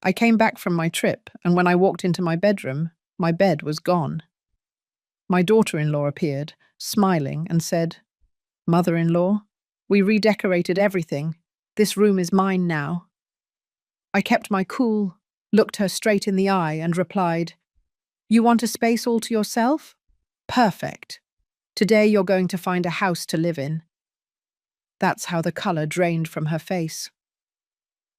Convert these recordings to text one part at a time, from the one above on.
I came back from my trip, and when I walked into my bedroom, my bed was gone. My daughter-in-law appeared, smiling, and said, "Mother-in-law, we redecorated everything. This room is mine now." I kept my cool, looked her straight in the eye, and replied, "You want a space all to yourself? Perfect. Today you're going to find a house to live in." That's how the colour drained from her face.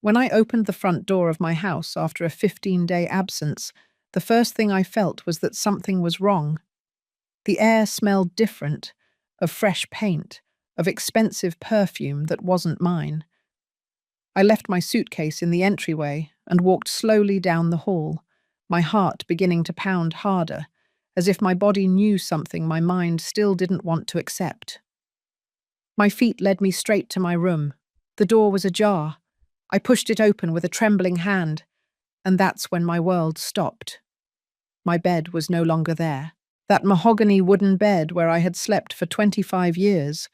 When I opened the front door of my house after a 15-day absence, the first thing I felt was that something was wrong. The air smelled different, of fresh paint, of expensive perfume that wasn't mine. I left my suitcase in the entryway and walked slowly down the hall, my heart beginning to pound harder, as if my body knew something my mind still didn't want to accept. My feet led me straight to my room. The door was ajar. I pushed it open with a trembling hand, and that's when my world stopped. My bed was no longer there. That mahogany wooden bed where I had slept for 25 years,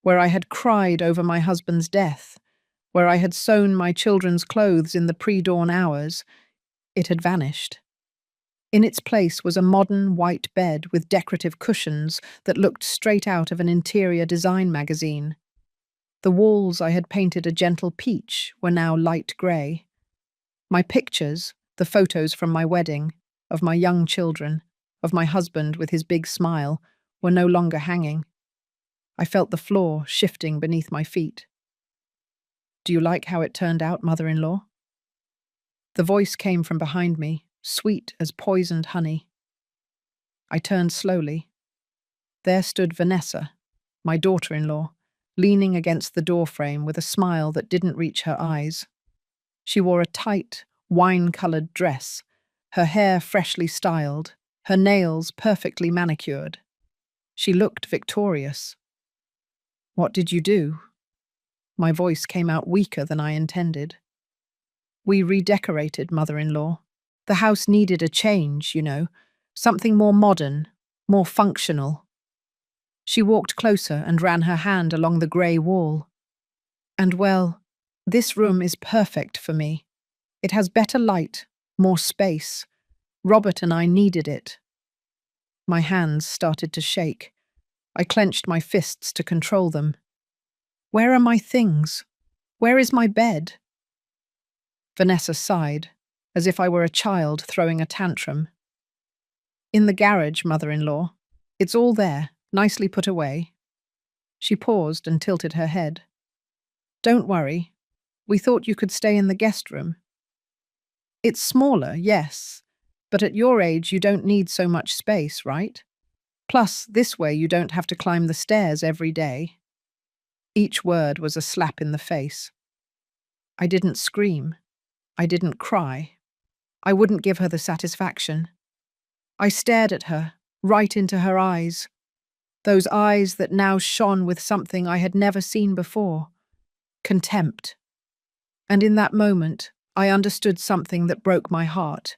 where I had cried over my husband's death, where I had sewn my children's clothes in the pre-dawn hours, it had vanished. In its place was a modern white bed with decorative cushions that looked straight out of an interior design magazine. The walls I had painted a gentle peach were now light grey. My pictures, the photos from my wedding, of my young children, of my husband with his big smile, were no longer hanging. I felt the floor shifting beneath my feet. "Do you like how it turned out, mother-in-law?" The voice came from behind me, sweet as poisoned honey. I turned slowly. There stood Vanessa, my daughter-in-law, leaning against the doorframe with a smile that didn't reach her eyes. She wore a tight, wine-coloured dress, her hair freshly styled, her nails perfectly manicured. She looked victorious. "What did you do?" My voice came out weaker than I intended. "We redecorated, mother-in-law. The house needed a change, something more modern, more functional." She walked closer and ran her hand along the grey wall. "And well, this room is perfect for me. It has better light, more space. Robert and I needed it." My hands started to shake. I clenched my fists to control them. "Where are my things? Where is my bed?" Vanessa sighed, as if I were a child throwing a tantrum. "In the garage, mother-in-law. It's all there, nicely put away." She paused and tilted her head. "Don't worry. We thought you could stay in the guest room. It's smaller, yes, but at your age you don't need so much space, right? Plus, this way you don't have to climb the stairs every day." Each word was a slap in the face. I didn't scream. I didn't cry. I wouldn't give her the satisfaction. I stared at her, right into her eyes. Those eyes that now shone with something I had never seen before. Contempt. And in that moment, I understood something that broke my heart.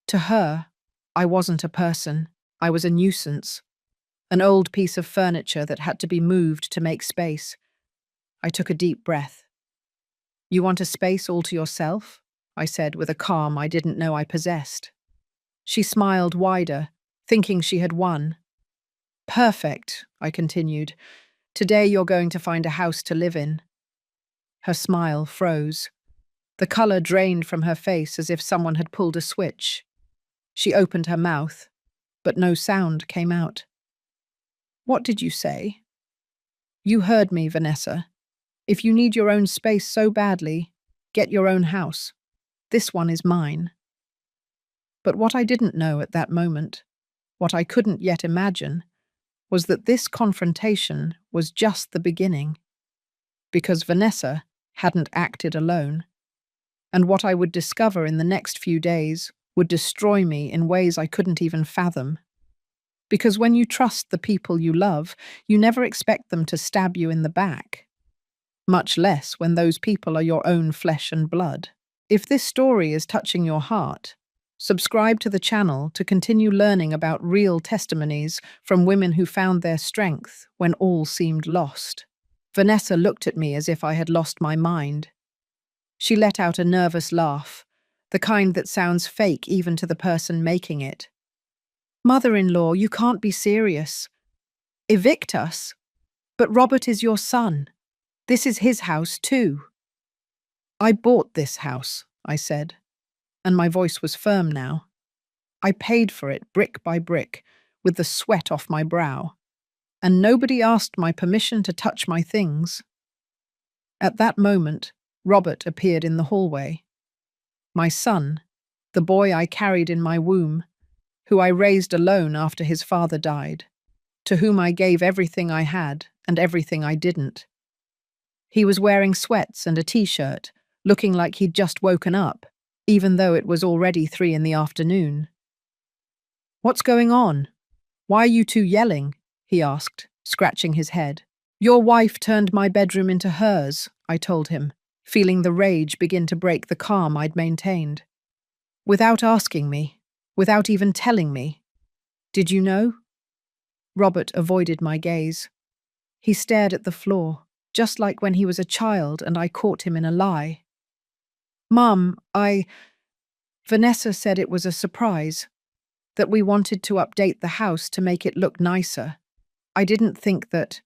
To her, I wasn't a person. I was a nuisance. An old piece of furniture that had to be moved to make space. I took a deep breath. "You want a space all to yourself?" I said with a calm I didn't know I possessed. She smiled wider, thinking she had won. "Perfect," I continued. "Today you're going to find a house to live in." Her smile froze. The colour drained from her face as if someone had pulled a switch. She opened her mouth, but no sound came out. "What did you say?" "You heard me, Vanessa. If you need your own space so badly, get your own house. This one is mine." But what I didn't know at that moment, what I couldn't yet imagine, was that this confrontation was just the beginning. Because Vanessa hadn't acted alone. And what I would discover in the next few days would destroy me in ways I couldn't even fathom. Because when you trust the people you love, you never expect them to stab you in the back. Much less when those people are your own flesh and blood. If this story is touching your heart, subscribe to the channel to continue learning about real testimonies from women who found their strength when all seemed lost. Vanessa looked at me as if I had lost my mind. She let out a nervous laugh, the kind that sounds fake even to the person making it. Mother-in-law, you can't be serious. Evict us. But Robert is your son. This is his house too. I bought this house, I said, and my voice was firm now. I paid for it brick by brick, with the sweat off my brow, and nobody asked my permission to touch my things. At that moment, Robert appeared in the hallway. My son, the boy I carried in my womb, who I raised alone after his father died, to whom I gave everything I had and everything I didn't. He was wearing sweats and a t-shirt, looking like he'd just woken up, even though it was already 3 in the afternoon. "What's going on? Why are you two yelling?" he asked, scratching his head. "Your wife turned my bedroom into hers," I told him, feeling the rage begin to break the calm I'd maintained. "Without asking me, without even telling me. Did you know?" Robert avoided my gaze. He stared at the floor, just like when he was a child and I caught him in a lie. "Mum, Vanessa said it was a surprise, that we wanted to update the house to make it look nicer. I didn't think that—"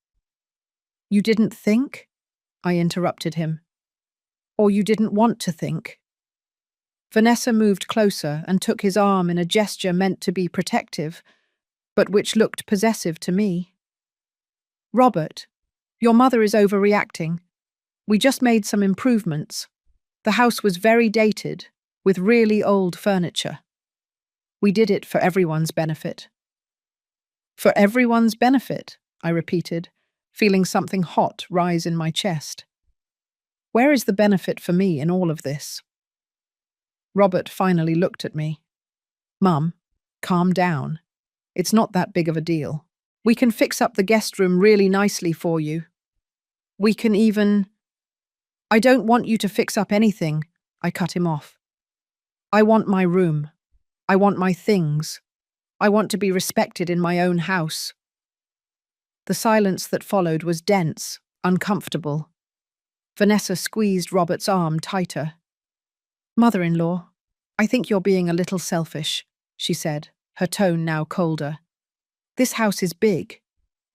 "You didn't think?" I interrupted him. "Or you didn't want to think?" Vanessa moved closer and took his arm in a gesture meant to be protective, but which looked possessive to me. "Robert, your mother is overreacting. We just made some improvements. The house was very dated, with really old furniture. We did it for everyone's benefit." "For everyone's benefit," I repeated, feeling something hot rise in my chest. "Where is the benefit for me in all of this?" Robert finally looked at me. "Mum, calm down. It's not that big of a deal. We can fix up the guest room really nicely for you. We can even—" "I don't want you to fix up anything," I cut him off. "I want my room. I want my things. I want to be respected in my own house." The silence that followed was dense, uncomfortable. Vanessa squeezed Robert's arm tighter. "Mother-in-law, I think you're being a little selfish," she said, her tone now colder. "This house is big.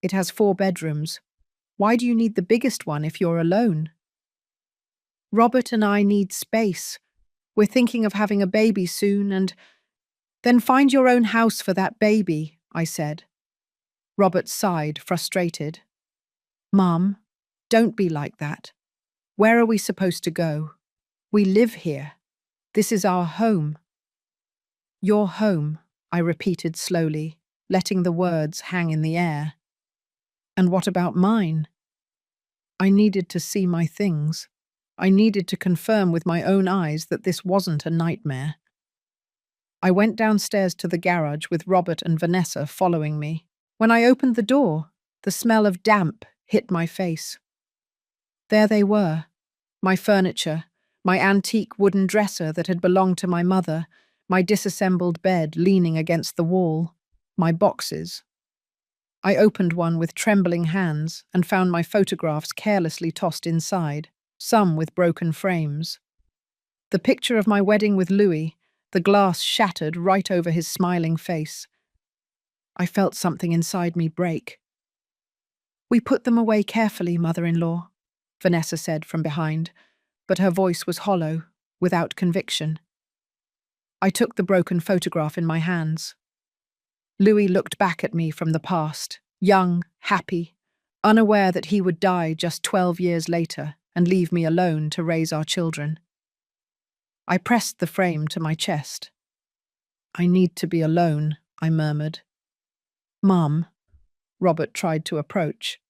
It has 4 bedrooms. Why do you need the biggest one if you're alone?" "Robert and I need space. We're thinking of having a baby soon and—" "Then find your own house for that baby," I said. Robert sighed, frustrated. "Mum, don't be like that. Where are we supposed to go? We live here. This is our home." "Your home," I repeated slowly, letting the words hang in the air. "And what about mine?" I needed to see my things. I needed to confirm with my own eyes that this wasn't a nightmare. I went downstairs to the garage with Robert and Vanessa following me. When I opened the door, the smell of damp hit my face. There they were, my furniture, my antique wooden dresser that had belonged to my mother, my disassembled bed leaning against the wall, my boxes. I opened one with trembling hands and found my photographs carelessly tossed inside, some with broken frames. The picture of my wedding with Louis, the glass shattered right over his smiling face. I felt something inside me break. "We put them away carefully, mother-in-law," Vanessa said from behind, but her voice was hollow, without conviction. I took the broken photograph in my hands. Louis looked back at me from the past, young, happy, unaware that he would die just 12 years later and leave me alone to raise our children. I pressed the frame to my chest. "I need to be alone," I murmured. "Mum," Robert tried to approach.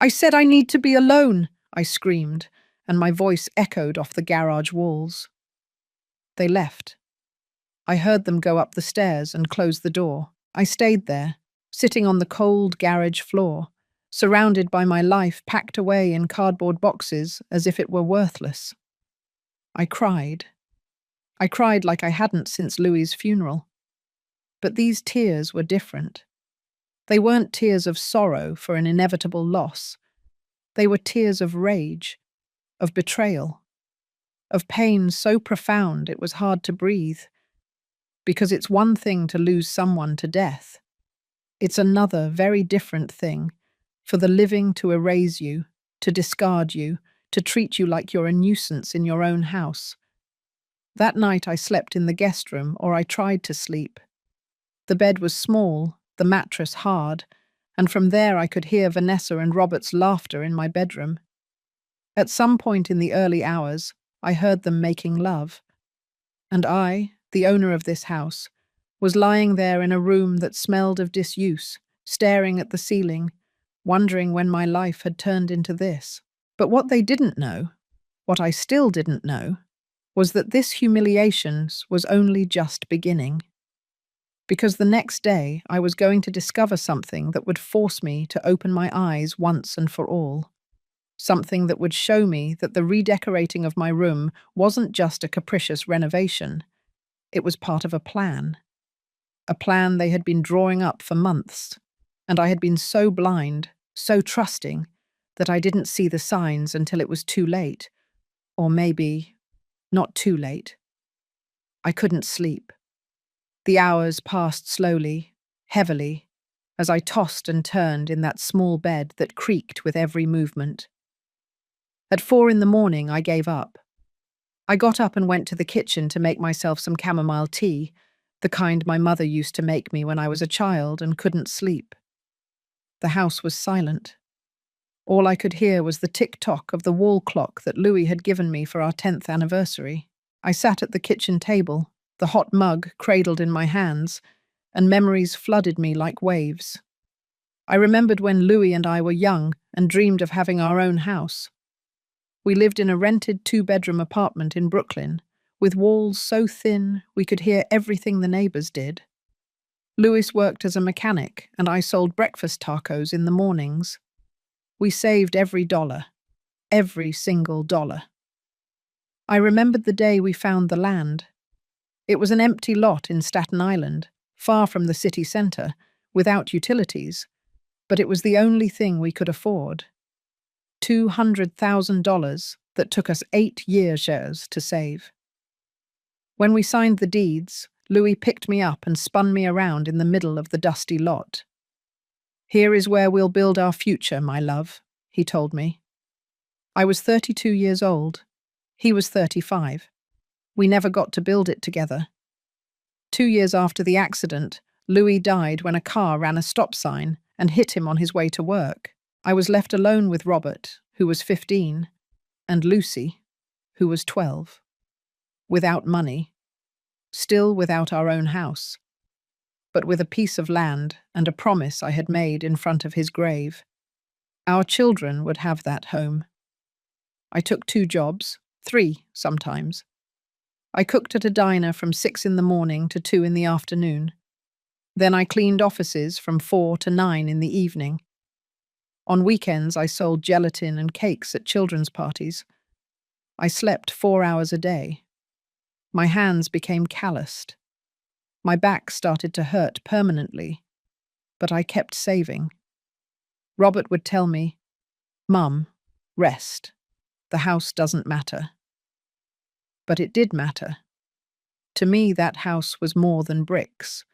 "I said I need to be alone," I screamed, and my voice echoed off the garage walls. They left. I heard them go up the stairs and close the door. I stayed there, sitting on the cold garage floor, surrounded by my life packed away in cardboard boxes as if it were worthless. I cried. I cried like I hadn't since Louis's funeral. But these tears were different. They weren't tears of sorrow for an inevitable loss. They were tears of rage, of betrayal, of pain so profound it was hard to breathe. Because it's one thing to lose someone to death. It's another, very different thing for the living to erase you, to discard you, to treat you like you're a nuisance in your own house. That night I slept in the guest room, or I tried to sleep. The bed was small, the mattress hard, and from there I could hear Vanessa and Robert's laughter in my bedroom. At some point in the early hours, I heard them making love. And I, the owner of this house, was lying there in a room that smelled of disuse, staring at the ceiling, wondering when my life had turned into this. But what they didn't know, what I still didn't know, was that this humiliation was only just beginning. Because the next day I was going to discover something that would force me to open my eyes once and for all. Something that would show me that the redecorating of my room wasn't just a capricious renovation. It was part of a plan they had been drawing up for months, and I had been so blind, so trusting, that I didn't see the signs until it was too late. Or maybe not too late. I couldn't sleep. The hours passed slowly, heavily, as I tossed and turned in that small bed that creaked with every movement. At 4 a.m, I gave up. I got up and went to the kitchen to make myself some chamomile tea, the kind my mother used to make me when I was a child and couldn't sleep. The house was silent. All I could hear was the tick-tock of the wall clock that Louis had given me for our 10th anniversary. I sat at the kitchen table, the hot mug cradled in my hands, and memories flooded me like waves. I remembered when Louis and I were young and dreamed of having our own house. We lived in a rented 2-bedroom apartment in Brooklyn, with walls so thin we could hear everything the neighbors did. Louis worked as a mechanic, and I sold breakfast tacos in the mornings. We saved every dollar, every single dollar. I remembered the day we found the land. It was an empty lot in Staten Island, far from the city center, without utilities, but it was the only thing we could afford. $200,000 that took us 8 years to save. When we signed the deeds, Louis picked me up and spun me around in the middle of the dusty lot. "Here is where we'll build our future, my love," he told me. I was 32 years old. He was 35. We never got to build it together. 2 years after the accident, Louis died when a car ran a stop sign and hit him on his way to work. I was left alone with Robert, who was 15, and Lucy, who was 12. Without money, still without our own house, but with a piece of land and a promise I had made in front of his grave. Our children would have that home. I took 2 jobs, 3 sometimes. I cooked at a diner from 6 a.m. to 2 p.m. Then I cleaned offices from 4 to 9 in the evening. On weekends, I sold gelatin and cakes at children's parties. I slept 4 hours a day. My hands became calloused. My back started to hurt permanently, but I kept saving. Robert would tell me, "Mum, rest. The house doesn't matter." But it did matter. To me, that house was more than bricks.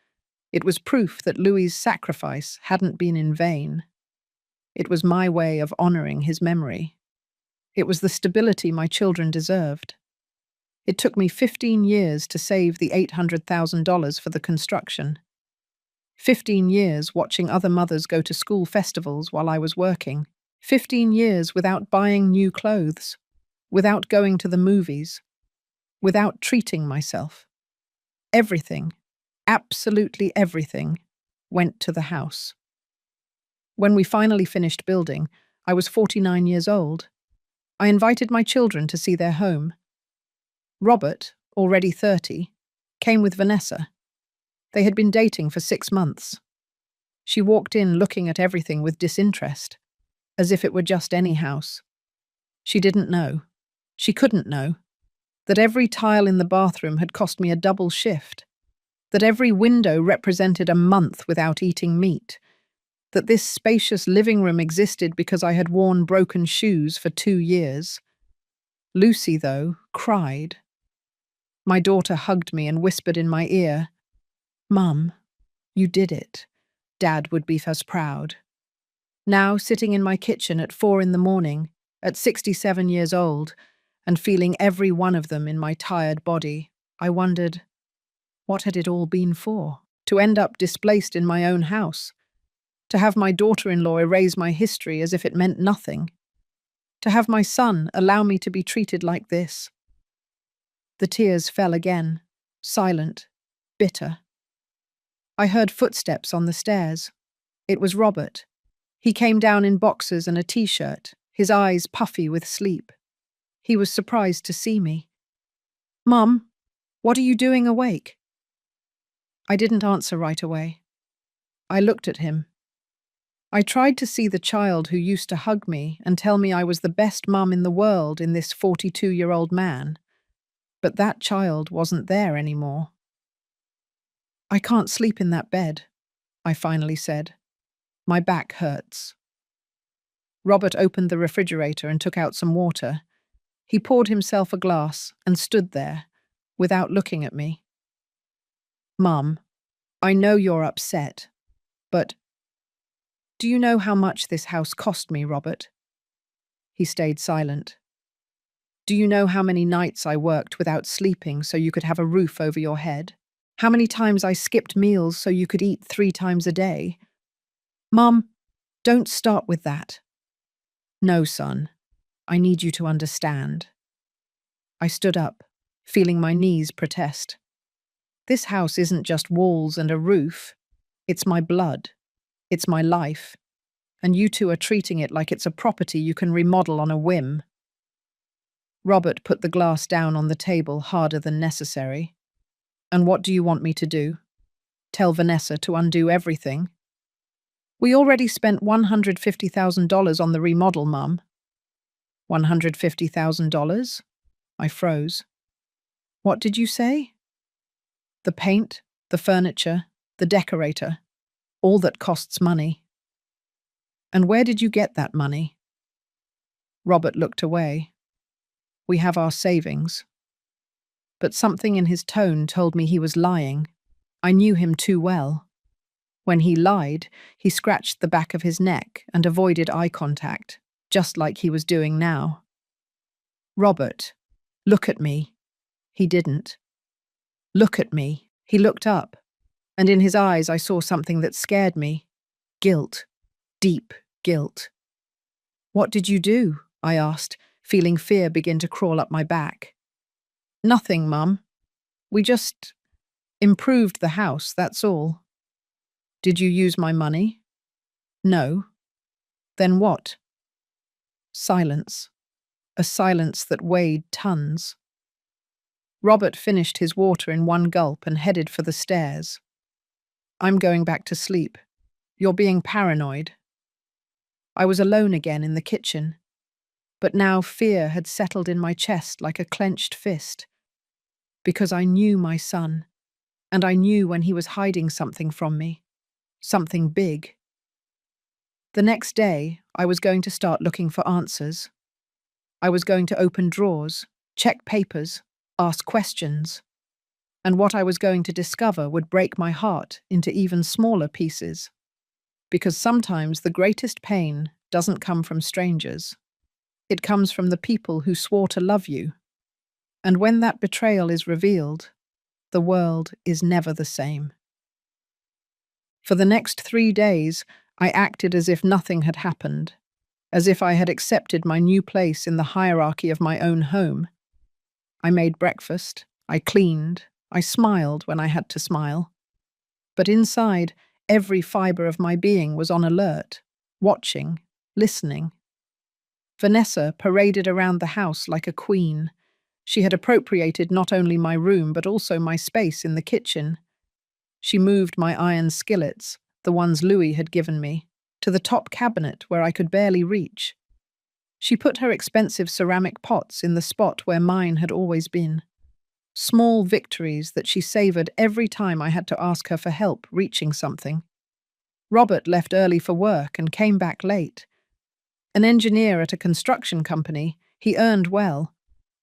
It was proof that Louis's sacrifice hadn't been in vain. It was my way of honoring his memory. It was the stability my children deserved. It took me 15 years to save the $800,000 for the construction. 15 years watching other mothers go to school festivals while I was working. 15 years without buying new clothes, without going to the movies, without treating myself. Everything, absolutely everything, went to the house. When we finally finished building, I was 49 years old. I invited my children to see their home. Robert, already 30, came with Vanessa. They had been dating for 6 months. She walked in looking at everything with disinterest, as if it were just any house. She didn't know. She couldn't know that every tile in the bathroom had cost me a double shift, that every window represented a month without eating meat, that this spacious living room existed because I had worn broken shoes for 2 years. Lucy, though, cried. My daughter hugged me and whispered in my ear, "Mum, you did it. Dad would be as proud." Now, sitting in my kitchen at 4 in the morning, at 67 years old, and feeling every one of them in my tired body, I wondered, what had it all been for? To end up displaced in my own house? To have my daughter-in-law erase my history as if it meant nothing? To have my son allow me to be treated like this? The tears fell again, silent, bitter. I heard footsteps on the stairs. It was Robert. He came down in boxers and a t-shirt, his eyes puffy with sleep. He was surprised to see me. "Mum, what are you doing awake?" I didn't answer right away. I looked at him. I tried to see the child who used to hug me and tell me I was the best mum in the world in this 42-year-old man. But that child wasn't there anymore. "I can't sleep in that bed," I finally said. "My back hurts." Robert opened the refrigerator and took out some water. He poured himself a glass and stood there, without looking at me. "Mum, I know you're upset, but do you know how much this house cost me, Robert?" He stayed silent. "Do you know how many nights I worked without sleeping so you could have a roof over your head? How many times I skipped meals so you could eat 3 times a day?" "Mum, don't start with that." "No, son. I need you to understand." I stood up, feeling my knees protest. This house isn't just walls and a roof. It's my blood. It's my life. And you two are treating it like it's a property you can remodel on a whim. Robert put the glass down on the table harder than necessary. "And what do you want me to do? Tell Vanessa to undo everything?" "We already spent $150,000 on the remodel, Mum." $150,000? I froze. "What did you say?" "The paint, the furniture, the decorator, all that costs money." "And where did you get that money?" Robert looked away. "We have our savings." But something in his tone told me he was lying. I knew him too well. When he lied, he scratched the back of his neck and avoided eye contact, just like he was doing now. "Robert, look at me." He didn't. "Look at me." He looked up, and in his eyes I saw something that scared me. Guilt. Deep guilt. "What did you do?" I asked, feeling fear begin to crawl up my back. "Nothing, Mum. We just improved the house, that's all." "Did you use my money?" "No." "Then what?" Silence. A silence that weighed tons. Robert finished his water in one gulp and headed for the stairs. "I'm going back to sleep. You're being paranoid." I was alone again in the kitchen, but now fear had settled in my chest like a clenched fist. Because I knew my son, and I knew when he was hiding something from me. Something big. The next day, I was going to start looking for answers. I was going to open drawers, check papers, ask questions. And what I was going to discover would break my heart into even smaller pieces. Because sometimes the greatest pain doesn't come from strangers. It comes from the people who swore to love you. And when that betrayal is revealed, the world is never the same. For the next 3 days, I acted as if nothing had happened, as if I had accepted my new place in the hierarchy of my own home. I made breakfast, I cleaned, I smiled when I had to smile. But inside, every fibre of my being was on alert, watching, listening. Vanessa paraded around the house like a queen. She had appropriated not only my room but also my space in the kitchen. She moved my iron skillets, the ones Louis had given me, to the top cabinet where I could barely reach. She put her expensive ceramic pots in the spot where mine had always been. Small victories that she savoured every time I had to ask her for help reaching something. Robert left early for work and came back late. An engineer at a construction company, he earned well,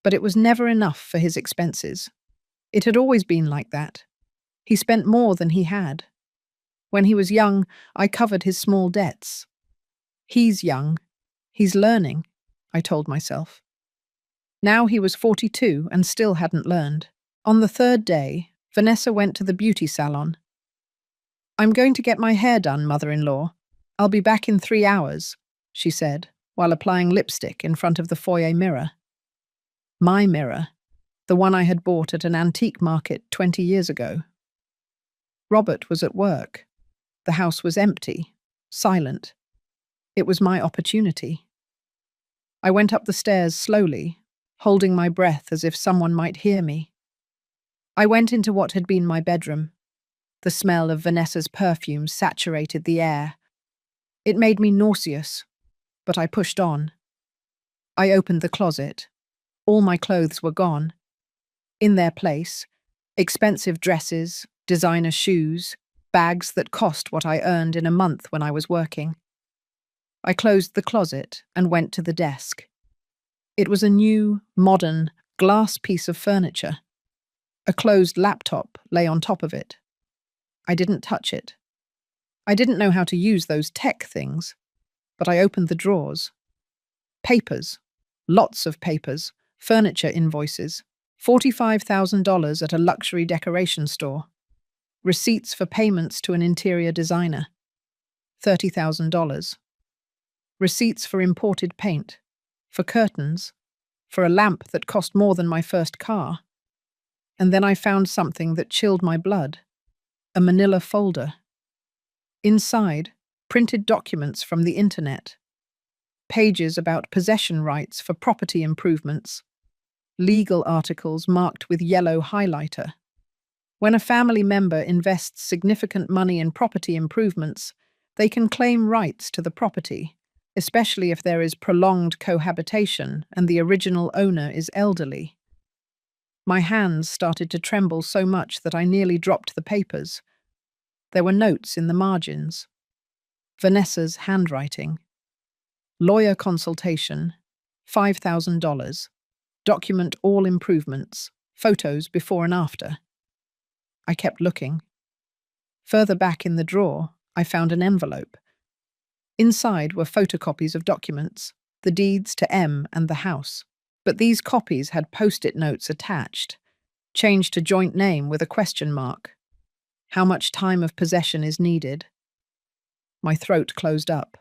But it was never enough for his expenses. It had always been like that. He spent more than he had. When he was young, I covered his small debts. He's young. He's learning, I told myself. Now he was 42 and still hadn't learned. On the third day, Vanessa went to the beauty salon. "I'm going to get my hair done, mother-in-law. I'll be back in 3 hours," she said, while applying lipstick in front of the foyer mirror. My mirror, the one I had bought at an antique market 20 years ago. Robert was at work. The house was empty, silent. It was my opportunity. I went up the stairs slowly, holding my breath as if someone might hear me. I went into what had been my bedroom. The smell of Vanessa's perfume saturated the air. It made me nauseous, but I pushed on. I opened the closet. All my clothes were gone. In their place, expensive dresses, designer shoes, bags that cost what I earned in a month when I was working. I closed the closet and went to the desk. It was a new, modern, glass piece of furniture. A closed laptop lay on top of it. I didn't touch it. I didn't know how to use those tech things, but I opened the drawers. Papers. Lots of papers. Furniture invoices. $45,000 at a luxury decoration store. Receipts for payments to an interior designer. $30,000. Receipts for imported paint. For curtains. For a lamp that cost more than my first car. And then I found something that chilled my blood. A manila folder. Inside, printed documents from the internet. Pages about possession rights for property improvements. Legal articles marked with yellow highlighter. When a family member invests significant money in property improvements, they can claim rights to the property, especially if there is prolonged cohabitation and the original owner is elderly. My hands started to tremble so much that I nearly dropped the papers. There were notes in the margins. Vanessa's handwriting. Lawyer consultation, $5,000. Document all improvements, photos before and after. I kept looking. Further back in the drawer, I found an envelope. Inside were photocopies of documents, the deeds to M and the house. But these copies had post-it notes attached, changed to joint name with a question mark. How much time of possession is needed? My throat closed up.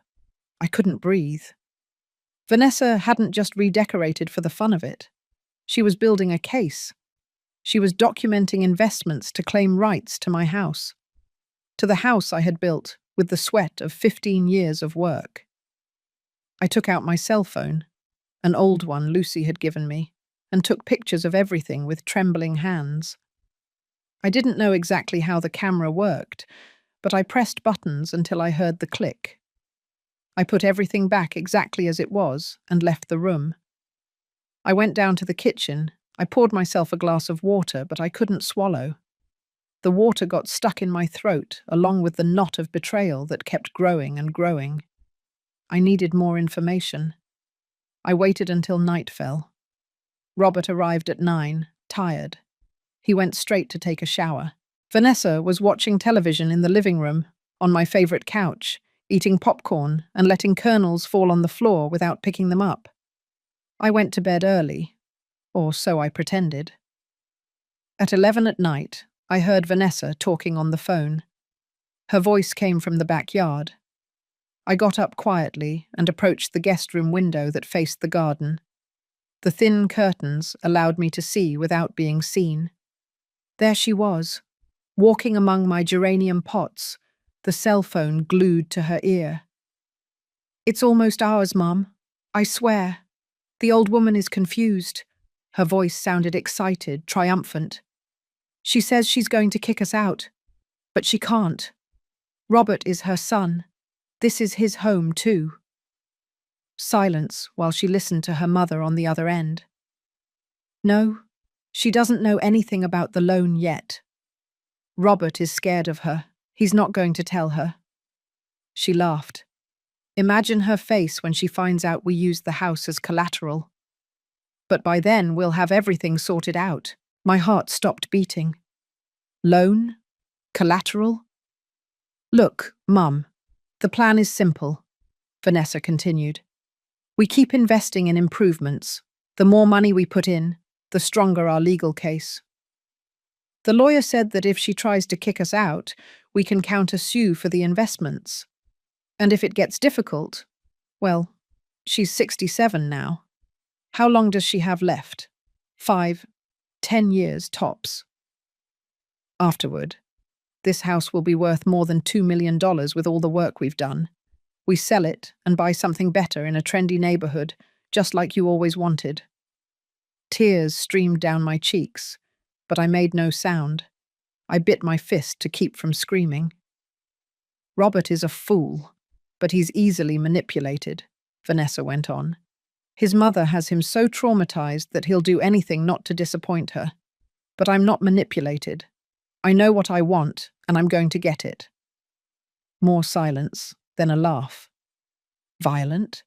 I couldn't breathe. Vanessa hadn't just redecorated for the fun of it. She was building a case. She was documenting investments to claim rights to my house. To the house I had built with the sweat of 15 years of work. I took out my cell phone, an old one Lucy had given me, and took pictures of everything with trembling hands. I didn't know exactly how the camera worked, but I pressed buttons until I heard the click. I put everything back exactly as it was and left the room. I went down to the kitchen. I poured myself a glass of water, but I couldn't swallow. The water got stuck in my throat, along with the knot of betrayal that kept growing and growing. I needed more information. I waited until night fell. Robert arrived at 9, tired. He went straight to take a shower. Vanessa was watching television in the living room, on my favorite couch, eating popcorn and letting kernels fall on the floor without picking them up. I went to bed early, or so I pretended. At 11 at night, I heard Vanessa talking on the phone. Her voice came from the backyard. I got up quietly and approached the guest room window that faced the garden. The thin curtains allowed me to see without being seen. There she was, walking among my geranium pots, the cell phone glued to her ear. "It's almost ours, Mum. I swear. The old woman is confused." Her voice sounded excited, triumphant. "She says she's going to kick us out, but she can't. Robert is her son. This is his home, too." Silence while she listened to her mother on the other end. "No, she doesn't know anything about the loan yet. Robert is scared of her. He's not going to tell her." She laughed. "Imagine her face when she finds out we used the house as collateral." But by then we'll have everything sorted out. My heart stopped beating. Loan? Collateral? Look, Mum, the plan is simple, Vanessa continued. We keep investing in improvements. The more money we put in, the stronger our legal case. The lawyer said that if she tries to kick us out, we can counter-sue for the investments. And if it gets difficult, well, she's 67 now. How long does she have left? 5, 10 years tops. Afterward, this house will be worth more than $2 million with all the work we've done. We sell it and buy something better in a trendy neighborhood, just like you always wanted. Tears streamed down my cheeks, but I made no sound. I bit my fist to keep from screaming. Robert is a fool, but he's easily manipulated, Vanessa went on. His mother has him so traumatized that he'll do anything not to disappoint her. But I'm not manipulated. I know what I want, and I'm going to get it. More silence, then a laugh. Violent?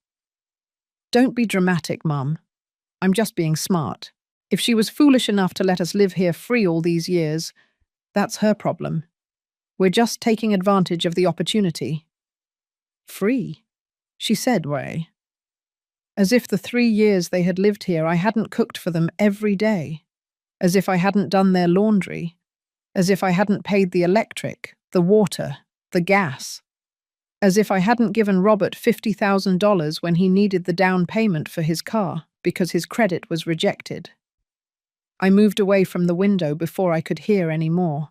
Don't be dramatic, Mum. I'm just being smart. If she was foolish enough to let us live here free all these years, that's her problem. We're just taking advantage of the opportunity. Free? She said, Ray. As if the 3 years they had lived here I hadn't cooked for them every day. As if I hadn't done their laundry. As if I hadn't paid the electric, the water, the gas. As if I hadn't given Robert $50,000 when he needed the down payment for his car because his credit was rejected. I moved away from the window before I could hear any more.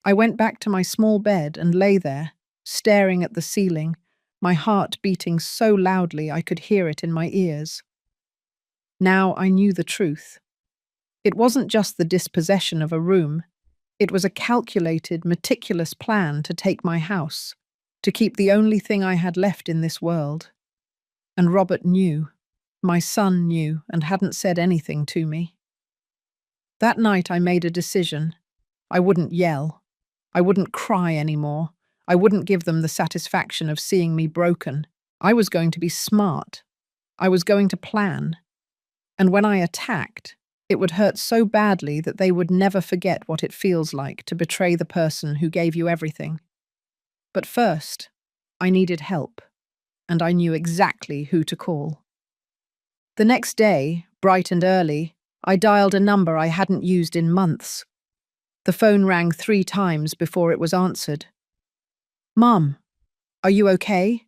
I went back to my small bed and lay there, staring at the ceiling, my heart beating so loudly I could hear it in my ears. Now I knew the truth. It wasn't just the dispossession of a room. It was a calculated, meticulous plan to take my house, to keep the only thing I had left in this world. And Robert knew. My son knew and hadn't said anything to me. That night I made a decision. I wouldn't yell. I wouldn't cry anymore. I wouldn't give them the satisfaction of seeing me broken. I was going to be smart. I was going to plan. And when I attacked, it would hurt so badly that they would never forget what it feels like to betray the person who gave you everything. But first, I needed help, and I knew exactly who to call. The next day, bright and early, I dialed a number I hadn't used in months. The phone rang 3 times before it was answered. Mum, are you okay?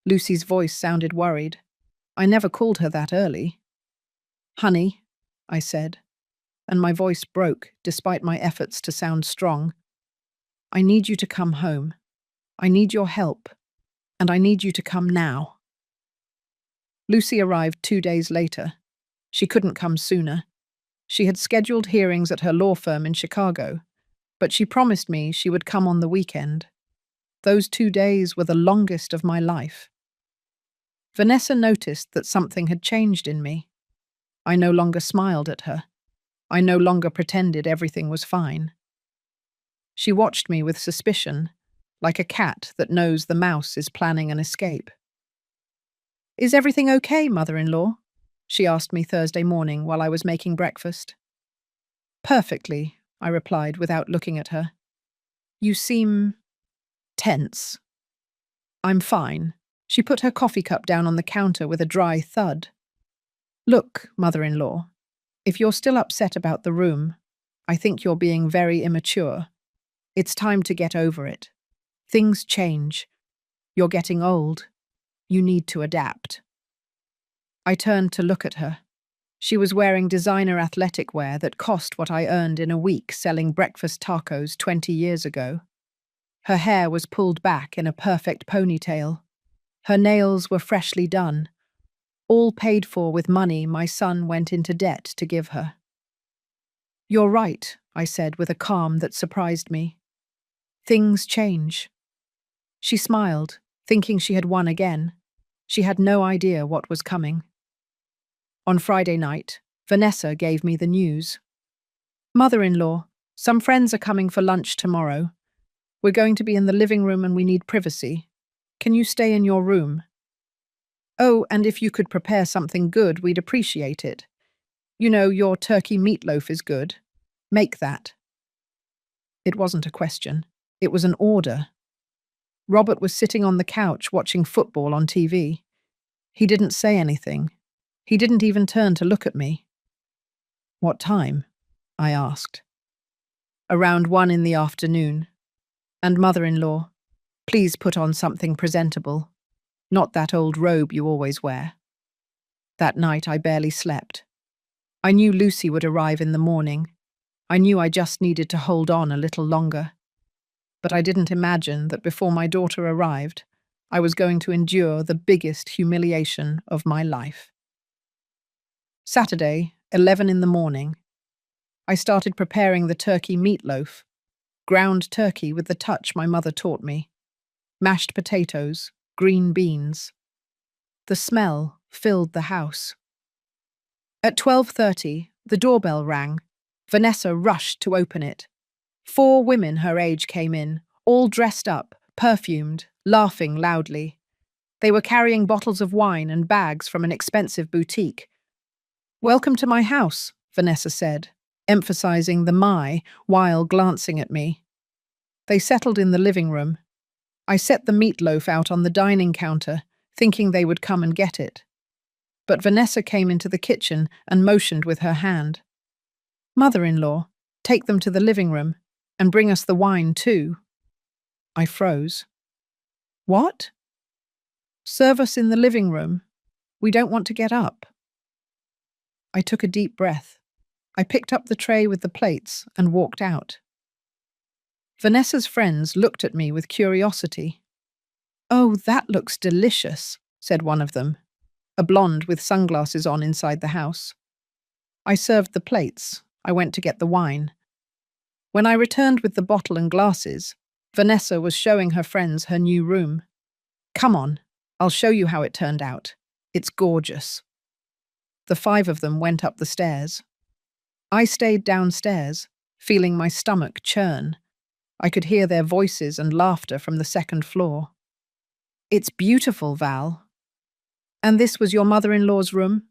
Lucy's voice sounded worried. I never called her that early. Honey, I said, and my voice broke despite my efforts to sound strong. I need you to come home. I need your help, and I need you to come now. Lucy arrived 2 days later. She couldn't come sooner. She had scheduled hearings at her law firm in Chicago, but she promised me she would come on the weekend. Those 2 days were the longest of my life. Vanessa noticed that something had changed in me. I no longer smiled at her. I no longer pretended everything was fine. She watched me with suspicion, like a cat that knows the mouse is planning an escape. Is everything okay, mother-in-law? She asked me Thursday morning while I was making breakfast. Perfectly, I replied without looking at her. You seem tense. I'm fine. She put her coffee cup down on the counter with a dry thud. Look, mother-in-law, if you're still upset about the room, I think you're being very immature. It's time to get over it. Things change. You're getting old. You need to adapt. I turned to look at her. She was wearing designer athletic wear that cost what I earned in a week selling breakfast tacos 20 years ago. Her hair was pulled back in a perfect ponytail. Her nails were freshly done, all paid for with money my son went into debt to give her. You're right, I said with a calm that surprised me. Things change. She smiled, thinking she had won again. She had no idea what was coming. On Friday night, Vanessa gave me the news. Mother-in-law, some friends are coming for lunch tomorrow. We're going to be in the living room and we need privacy. Can you stay in your room? Oh, and if you could prepare something good, we'd appreciate it. You know, your turkey meatloaf is good. Make that. It wasn't a question. It was an order. Robert was sitting on the couch watching football on TV. He didn't say anything. He didn't even turn to look at me. What time? I asked. Around 1 in the afternoon. And mother-in-law, please put on something presentable. Not that old robe you always wear. That night I barely slept. I knew Lucy would arrive in the morning. I knew I just needed to hold on a little longer. But I didn't imagine that before my daughter arrived, I was going to endure the biggest humiliation of my life. Saturday, 11 in the morning. I started preparing the turkey meatloaf, ground turkey with the touch my mother taught me, mashed potatoes, green beans. The smell filled the house. At 12:30, the doorbell rang. Vanessa rushed to open it. 4 women her age came in, all dressed up, perfumed, laughing loudly. They were carrying bottles of wine and bags from an expensive boutique. "Welcome to my house," Vanessa said, emphasizing the "my" while glancing at me. They settled in the living room. I set the meatloaf out on the dining counter, thinking they would come and get it. But Vanessa came into the kitchen and motioned with her hand. "Mother-in-law, take them to the living room, and bring us the wine too." I froze. "What?" "Serve us in the living room. We don't want to get up." I took a deep breath. I picked up the tray with the plates and walked out. Vanessa's friends looked at me with curiosity. "Oh, that looks delicious," said one of them, a blonde with sunglasses on inside the house. I served the plates. I went to get the wine. When I returned with the bottle and glasses, Vanessa was showing her friends her new room. "Come on, I'll show you how it turned out. It's gorgeous." The 5 of them went up the stairs. I stayed downstairs, feeling my stomach churn. I could hear their voices and laughter from the 2nd floor. "It's beautiful, Val." "And this was your mother-in-law's room?"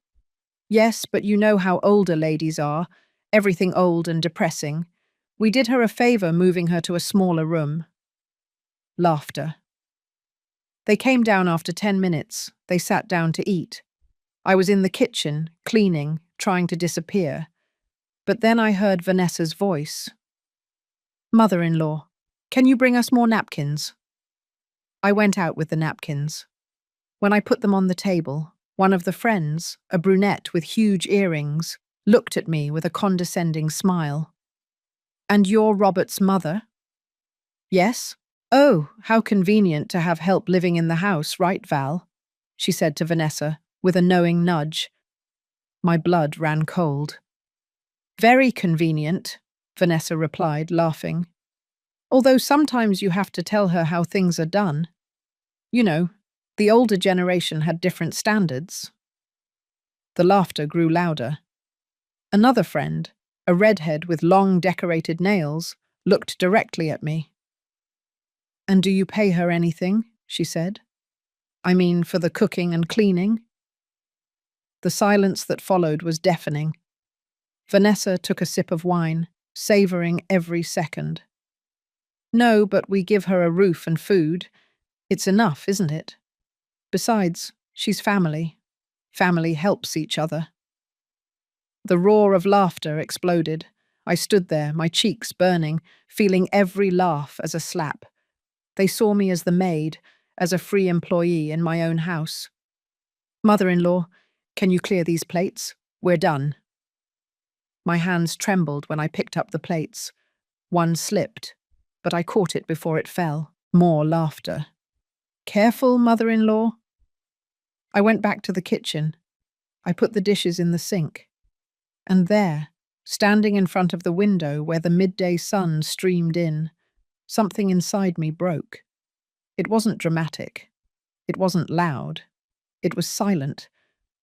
"Yes, but you know how older ladies are, everything old and depressing. We did her a favor moving her to a smaller room." Laughter. They came down after 10 minutes. They sat down to eat. I was in the kitchen, cleaning, trying to disappear. But then I heard Vanessa's voice. "Mother-in-law, can you bring us more napkins?" I went out with the napkins. When I put them on the table, one of the friends, a brunette with huge earrings, looked at me with a condescending smile. "And you're Robert's mother?" "Yes." "Oh, how convenient to have help living in the house, right, Val?" she said to Vanessa, with a knowing nudge. My blood ran cold. "Very convenient," Vanessa replied, laughing. "Although sometimes you have to tell her how things are done. You know, the older generation had different standards." The laughter grew louder. Another friend, a redhead with long decorated nails, looked directly at me. "And do you pay her anything?" she said. "I mean, for the cooking and cleaning?" The silence that followed was deafening. Vanessa took a sip of wine, savoring every second. "No, but we give her a roof and food. It's enough, isn't it? Besides, she's family. Family helps each other." The roar of laughter exploded. I stood there, my cheeks burning, feeling every laugh as a slap. They saw me as the maid, as a free employee in my own house. "Mother-in-law, can you clear these plates? We're done." My hands trembled when I picked up the plates. One slipped, but I caught it before it fell. More laughter. "Careful, mother-in-law." I went back to the kitchen. I put the dishes in the sink. And there, standing in front of the window where the midday sun streamed in, something inside me broke. It wasn't dramatic. It wasn't loud. It was silent,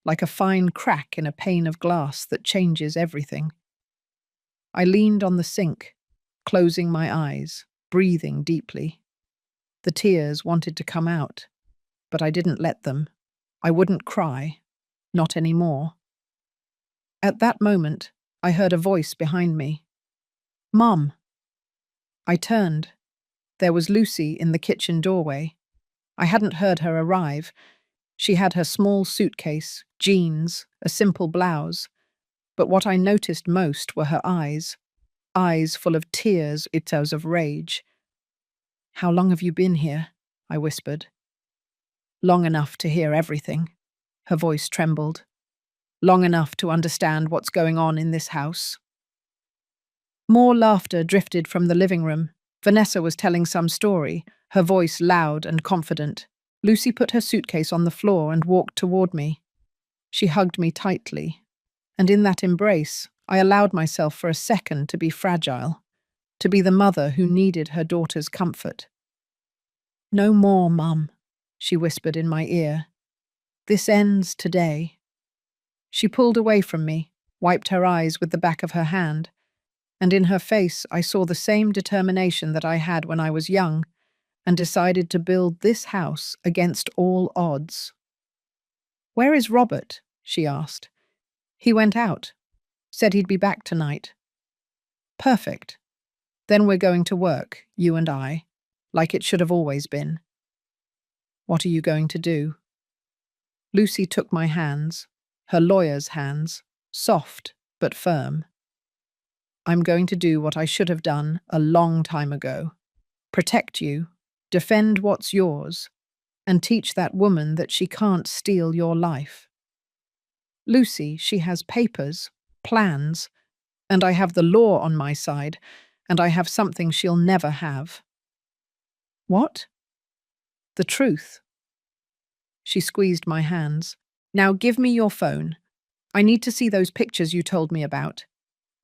like a fine crack in a pane of glass that changes everything. I leaned on the sink, closing my eyes, breathing deeply. The tears wanted to come out, but I didn't let them. I wouldn't cry. Not anymore. At that moment, I heard a voice behind me. "Mom." I turned. There was Lucy in the kitchen doorway. I hadn't heard her arrive. She had her small suitcase, jeans, a simple blouse. But what I noticed most were her eyes full of tears, itos of rage. "How long have you been here?" I whispered. "Long enough to hear everything." Her voice trembled. "Long enough to understand what's going on in this house." More laughter drifted from the living room. Vanessa was telling some story, her voice loud and confident. Lucy put her suitcase on the floor and walked toward me. She hugged me tightly, and in that embrace, I allowed myself for a second to be fragile, to be the mother who needed her daughter's comfort. "No more, Mum," she whispered in my ear. "This ends today." She pulled away from me, wiped her eyes with the back of her hand, and in her face I saw the same determination that I had when I was young, and decided to build this house against all odds. "Where is Robert?" she asked. "He went out. Said he'd be back tonight." "Perfect. Then we're going to work, you and I, like it should have always been." "What are you going to do?" Lucy took my hands, her lawyer's hands, soft but firm. "I'm going to do what I should have done a long time ago. Protect you, defend what's yours, and teach that woman that she can't steal your life. Lucy, she has papers, plans, and I have the law on my side, and I have something she'll never have." "What?" "The truth." She squeezed my hands. "Now give me your phone. I need to see those pictures you told me about.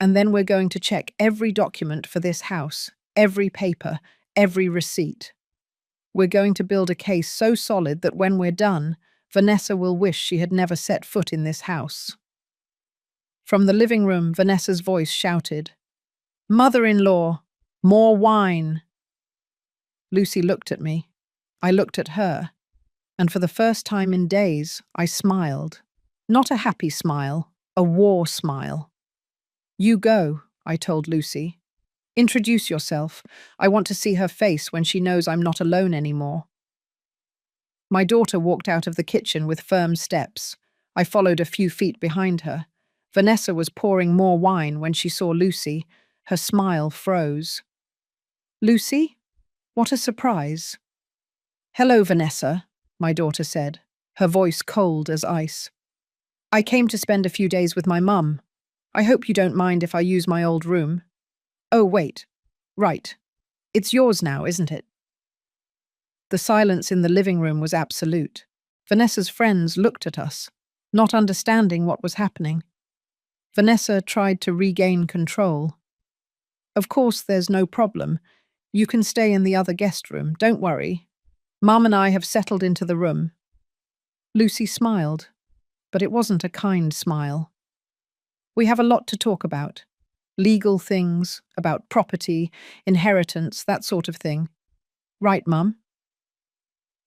And then we're going to check every document for this house, every paper, every receipt. We're going to build a case so solid that when we're done, Vanessa will wish she had never set foot in this house." From the living room, Vanessa's voice shouted, "Mother-in-law, more wine!" Lucy looked at me. I looked at her, and for the first time in days, I smiled. Not a happy smile, a war smile. "You go," I told Lucy. "Introduce yourself. I want to see her face when she knows I'm not alone anymore." My daughter walked out of the kitchen with firm steps. I followed a few feet behind her. Vanessa was pouring more wine when she saw Lucy. Her smile froze. "Lucy? What a surprise." "Hello, Vanessa," my daughter said, her voice cold as ice. "I came to spend a few days with my mum. I hope you don't mind if I use my old room." "Oh, wait. Right. It's yours now, isn't it?" The silence in the living room was absolute. Vanessa's friends looked at us, not understanding what was happening. Vanessa tried to regain control. "Of course, there's no problem. You can stay in the other guest room, don't worry. Mum and I have settled into the room." Lucy smiled, but it wasn't a kind smile. "We have a lot to talk about. Legal things, about property, inheritance, that sort of thing. Right, Mum?"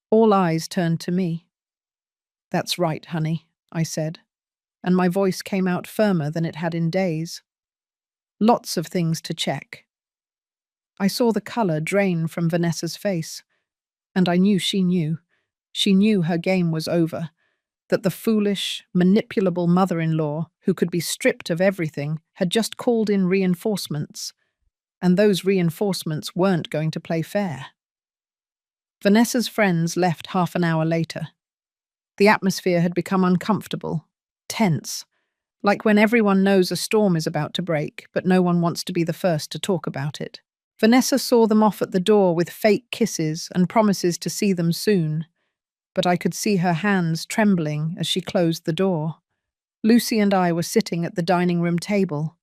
All eyes turned to me. "That's right, honey," I said, and my voice came out firmer than it had in days. "Lots of things to check." I saw the colour drain from Vanessa's face, and I knew she knew. She knew her game was over, that the foolish, manipulable mother-in-law, who could be stripped of everything, had just called in reinforcements, and those reinforcements weren't going to play fair. Vanessa's friends left half an hour later. The atmosphere had become uncomfortable, tense, like when everyone knows a storm is about to break, but no one wants to be the first to talk about it. Vanessa saw them off at the door with fake kisses and promises to see them soon, but I could see her hands trembling as she closed the door. Lucy and I were sitting at the dining room table.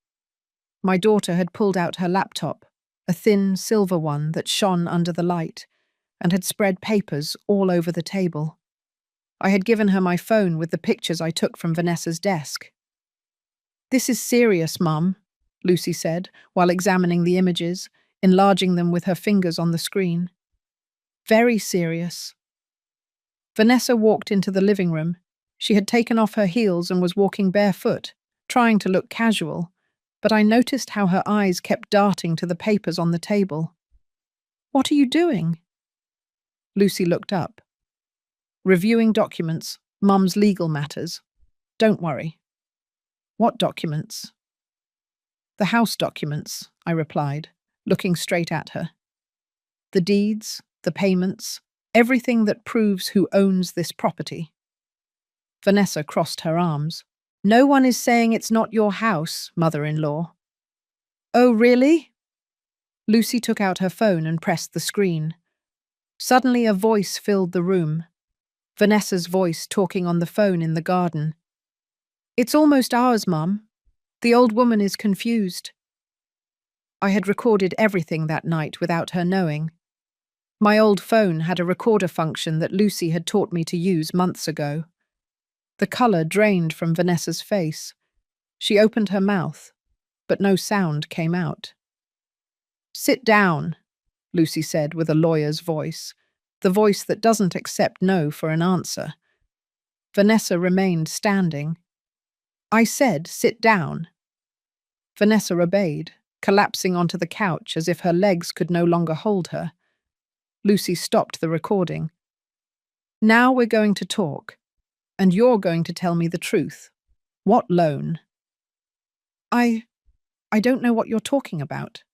My daughter had pulled out her laptop, a thin silver one that shone under the light, and had spread papers all over the table. I had given her my phone with the pictures I took from Vanessa's desk. "This is serious, Mum," Lucy said, while examining the images, enlarging them with her fingers on the screen. "Very serious." Vanessa walked into the living room. She had taken off her heels and was walking barefoot, trying to look casual, but I noticed how her eyes kept darting to the papers on the table. "What are you doing?" Lucy looked up. "Reviewing documents, Mum's legal matters. Don't worry." "What documents?" "The house documents," I replied, looking straight at her. "The deeds, the payments, everything that proves who owns this property." Vanessa crossed her arms. "No one is saying it's not your house, mother-in-law." "Oh, really?" Lucy took out her phone and pressed the screen. Suddenly a voice filled the room. Vanessa's voice talking on the phone in the garden. "It's almost ours, Mum. The old woman is confused." I had recorded everything that night without her knowing. My old phone had a recorder function that Lucy had taught me to use months ago. The colour drained from Vanessa's face. She opened her mouth, but no sound came out. "Sit down," Lucy said with a lawyer's voice, the voice that doesn't accept no for an answer. Vanessa remained standing. I said, "Sit down." Vanessa obeyed, collapsing onto the couch as if her legs could no longer hold her. Lucy stopped the recording. "Now we're going to talk, and you're going to tell me the truth. What loan?" I don't know what you're talking about."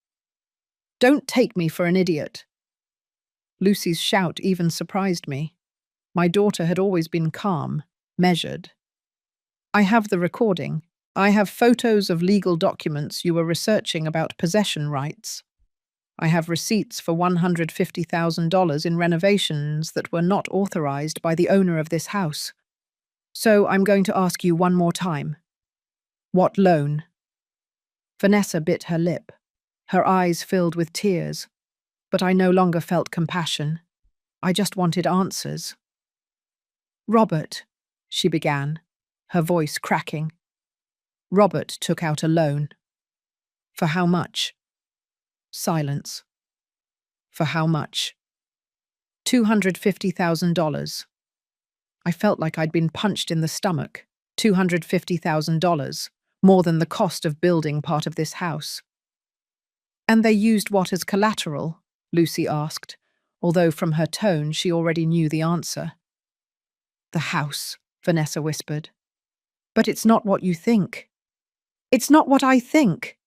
"Don't take me for an idiot." Lucy's shout even surprised me. My daughter had always been calm, measured. "I have the recording. I have photos of legal documents you were researching about possession rights. I have receipts for $150,000 in renovations that were not authorized by the owner of this house. So I'm going to ask you one more time. What loan?" Vanessa bit her lip. Her eyes filled with tears, but I no longer felt compassion. I just wanted answers. "Robert," she began, her voice cracking. "Robert took out a loan." "For how much?" Silence. "For how much?" $250,000. I felt like I'd been punched in the stomach. $250,000, more than the cost of building part of this house. "And they used what as collateral?" Lucy asked, although from her tone she already knew the answer. "The house," Vanessa whispered. "But it's not what you think." "It's not what I think."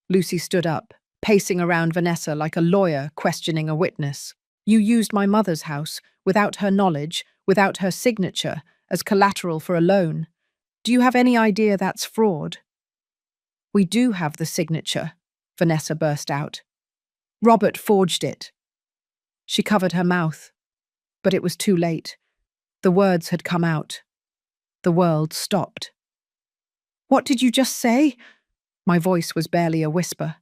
Lucy stood up, pacing around Vanessa like a lawyer questioning a witness. "You used my mother's house, without her knowledge, without her signature, as collateral for a loan. Do you have any idea that's fraud?" "We do have the signature," Vanessa burst out. "Robert forged it." She covered her mouth, but it was too late. The words had come out. The world stopped. "What did you just say?" My voice was barely a whisper.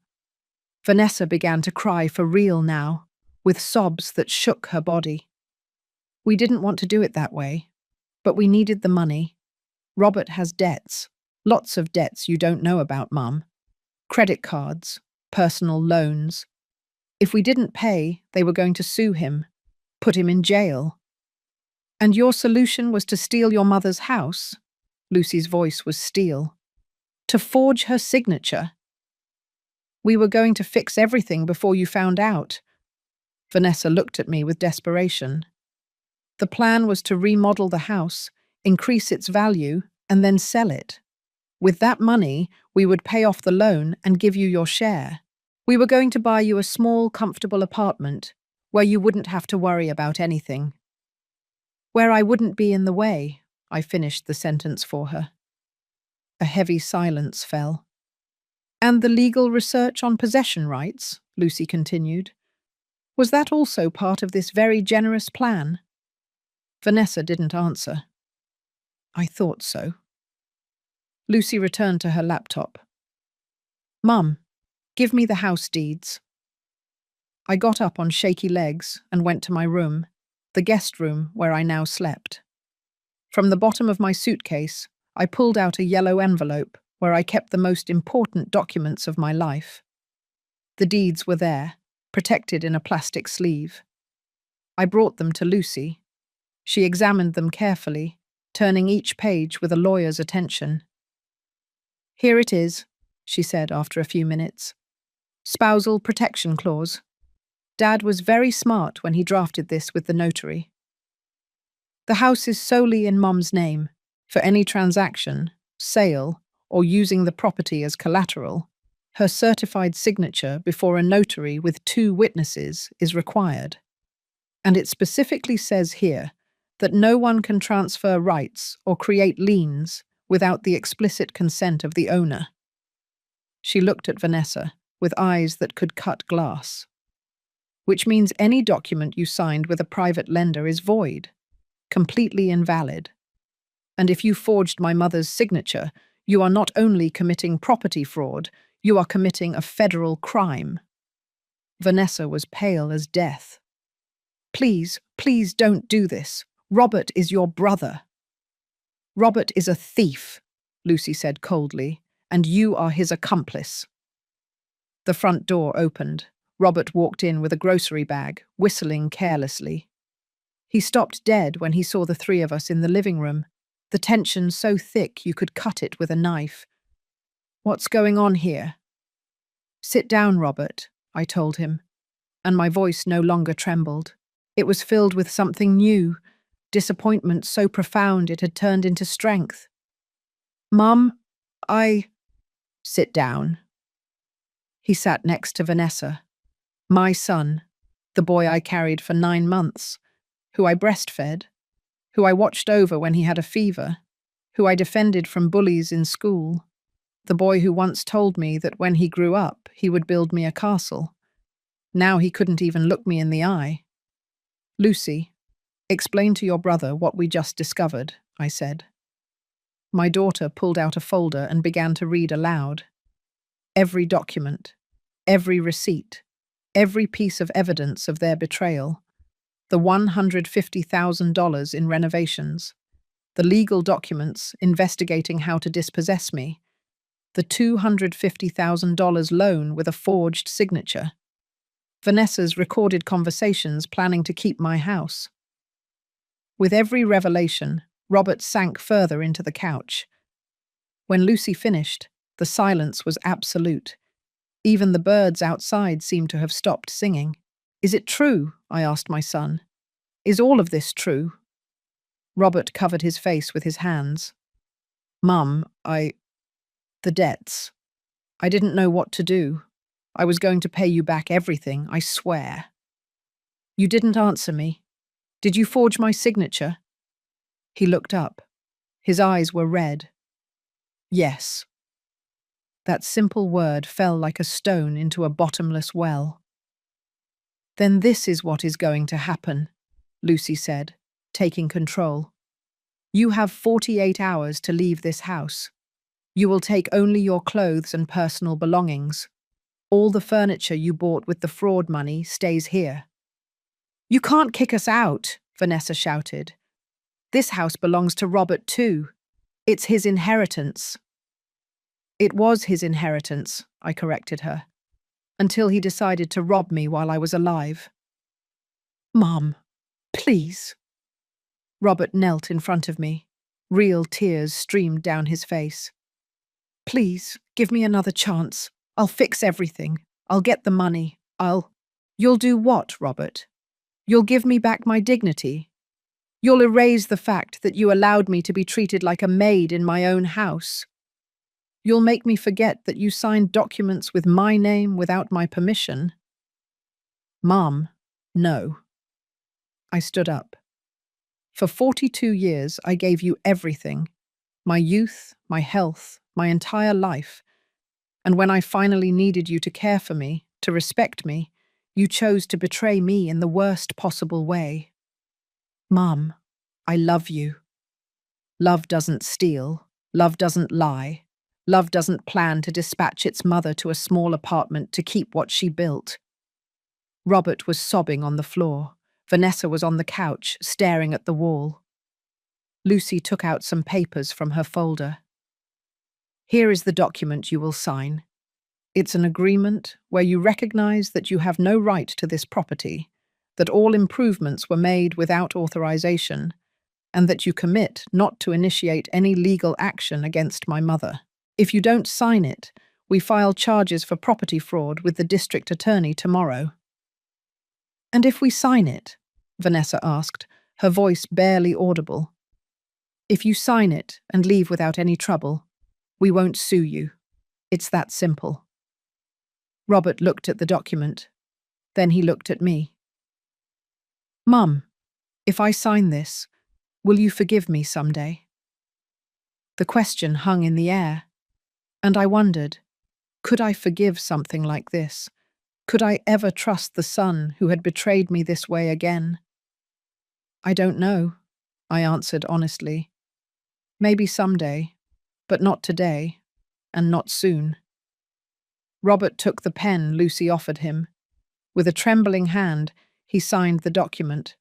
Vanessa began to cry for real now, with sobs that shook her body. "We didn't want to do it that way, but we needed the money. Robert has debts, lots of debts you don't know about, Mum. Credit cards, personal loans. If we didn't pay, they were going to sue him, put him in jail." "And your solution was to steal your mother's house?" Lucy's voice was steel. "To forge her signature?" "We were going to fix everything before you found out." Vanessa looked at me with desperation. "The plan was to remodel the house, increase its value, and then sell it. With that money, we would pay off the loan and give you your share. We were going to buy you a small, comfortable apartment where you wouldn't have to worry about anything. Where I wouldn't be in the way," I finished the sentence for her. A heavy silence fell. "And the legal research on possession rights," Lucy continued. "Was that also part of this very generous plan?" Vanessa didn't answer. I thought so. Lucy returned to her laptop. "Mum, give me the house deeds." I got up on shaky legs and went to my room, the guest room where I now slept. From the bottom of my suitcase, I pulled out a yellow envelope where I kept the most important documents of my life. The deeds were there, protected in a plastic sleeve. I brought them to Lucy. She examined them carefully, turning each page with a lawyer's attention. Here it is, she said after a few minutes. Spousal protection clause. Dad was very smart when he drafted this with the notary. The house is solely in Mum's name. For any transaction, sale, or using the property as collateral, her certified signature before a notary with 2 witnesses is required. And it specifically says here that no one can transfer rights or create liens without the explicit consent of the owner. She looked at Vanessa with eyes that could cut glass. Which means any document you signed with a private lender is void, completely invalid. And if you forged my mother's signature, you are not only committing property fraud, you are committing a federal crime. Vanessa was pale as death. Please, please don't do this. Robert is your brother. Robert is a thief, Lucy said coldly, and you are his accomplice. The front door opened. Robert walked in with a grocery bag, whistling carelessly. He stopped dead when he saw the 3 of us in the living room, the tension so thick you could cut it with a knife. What's going on here? Sit down, Robert, I told him, and my voice no longer trembled. It was filled with something new, disappointment so profound it had turned into strength. Mum, Sit down. He sat next to Vanessa. My son, the boy I carried for 9 months, who I breastfed, who I watched over when he had a fever, who I defended from bullies in school, the boy who once told me that when he grew up, he would build me a castle. Now he couldn't even look me in the eye. Lucy, explain to your brother what we just discovered, I said. My daughter pulled out a folder and began to read aloud. Every document, every receipt, every piece of evidence of their betrayal, the $150,000 in renovations, the legal documents investigating how to dispossess me, the $250,000 loan with a forged signature, Vanessa's recorded conversations planning to keep my house. With every revelation, Robert sank further into the couch. When Lucy finished, the silence was absolute. Even the birds outside seemed to have stopped singing. Is it true? I asked my son. Is all of this true? Robert covered his face with his hands. Mum, the debts. I didn't know what to do. I was going to pay you back everything, I swear. You didn't answer me. Did you forge my signature? He looked up. His eyes were red. Yes. That simple word fell like a stone into a bottomless well. Then this is what is going to happen, Lucy said, taking control. You have 48 hours to leave this house. You will take only your clothes and personal belongings. All the furniture you bought with the fraud money stays here. You can't kick us out, Vanessa shouted. This house belongs to Robert too. It's his inheritance. It was his inheritance, I corrected her, until he decided to rob me while I was alive. Mom, please. Robert knelt in front of me. Real tears streamed down his face. Please, give me another chance. I'll fix everything. I'll get the money. You'll do what, Robert? You'll give me back my dignity. You'll erase the fact that you allowed me to be treated like a maid in my own house. You'll make me forget that you signed documents with my name without my permission. Mom, no. I stood up. For 42 years, I gave you everything. My youth, my health, my entire life. And when I finally needed you to care for me, to respect me, you chose to betray me in the worst possible way. Mom, I love you. Love doesn't steal. Love doesn't lie. Love doesn't plan to dispatch its mother to a small apartment to keep what she built. Robert was sobbing on the floor. Vanessa was on the couch, staring at the wall. Lucy took out some papers from her folder. Here is the document you will sign. It's an agreement where you recognize that you have no right to this property, that all improvements were made without authorization, and that you commit not to initiate any legal action against my mother. If you don't sign it, we file charges for property fraud with the district attorney tomorrow." "And if we sign it?" Vanessa asked, her voice barely audible. "If you sign it and leave without any trouble, we won't sue you. It's that simple." Robert looked at the document. Then he looked at me. "Mum, if I sign this, will you forgive me someday?" The question hung in the air, and I wondered, could I forgive something like this? Could I ever trust the son who had betrayed me this way again? "I don't know," I answered honestly. "Maybe someday, but not today, and not soon." Robert took the pen Lucy offered him. With a trembling hand, he signed the document.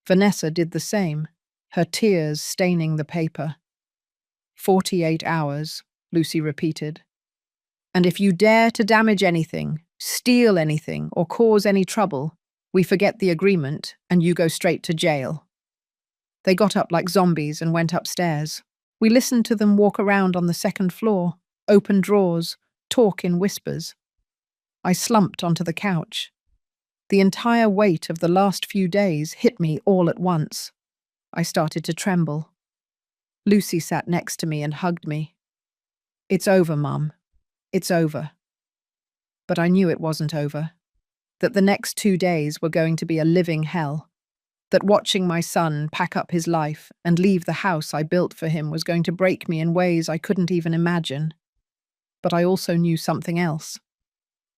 Vanessa did the same, her tears staining the paper. 48 hours, Lucy repeated. "And if you dare to damage anything, steal anything, or cause any trouble, we forget the agreement and you go straight to jail." They got up like zombies and went upstairs. We listened to them walk around on the second floor, open drawers, talk in whispers. I slumped onto the couch. The entire weight of the last few days hit me all at once. I started to tremble. Lucy sat next to me and hugged me. "It's over, Mum. It's over." But I knew it wasn't over. That the next 2 days were going to be a living hell. That watching my son pack up his life and leave the house I built for him was going to break me in ways I couldn't even imagine. But I also knew something else.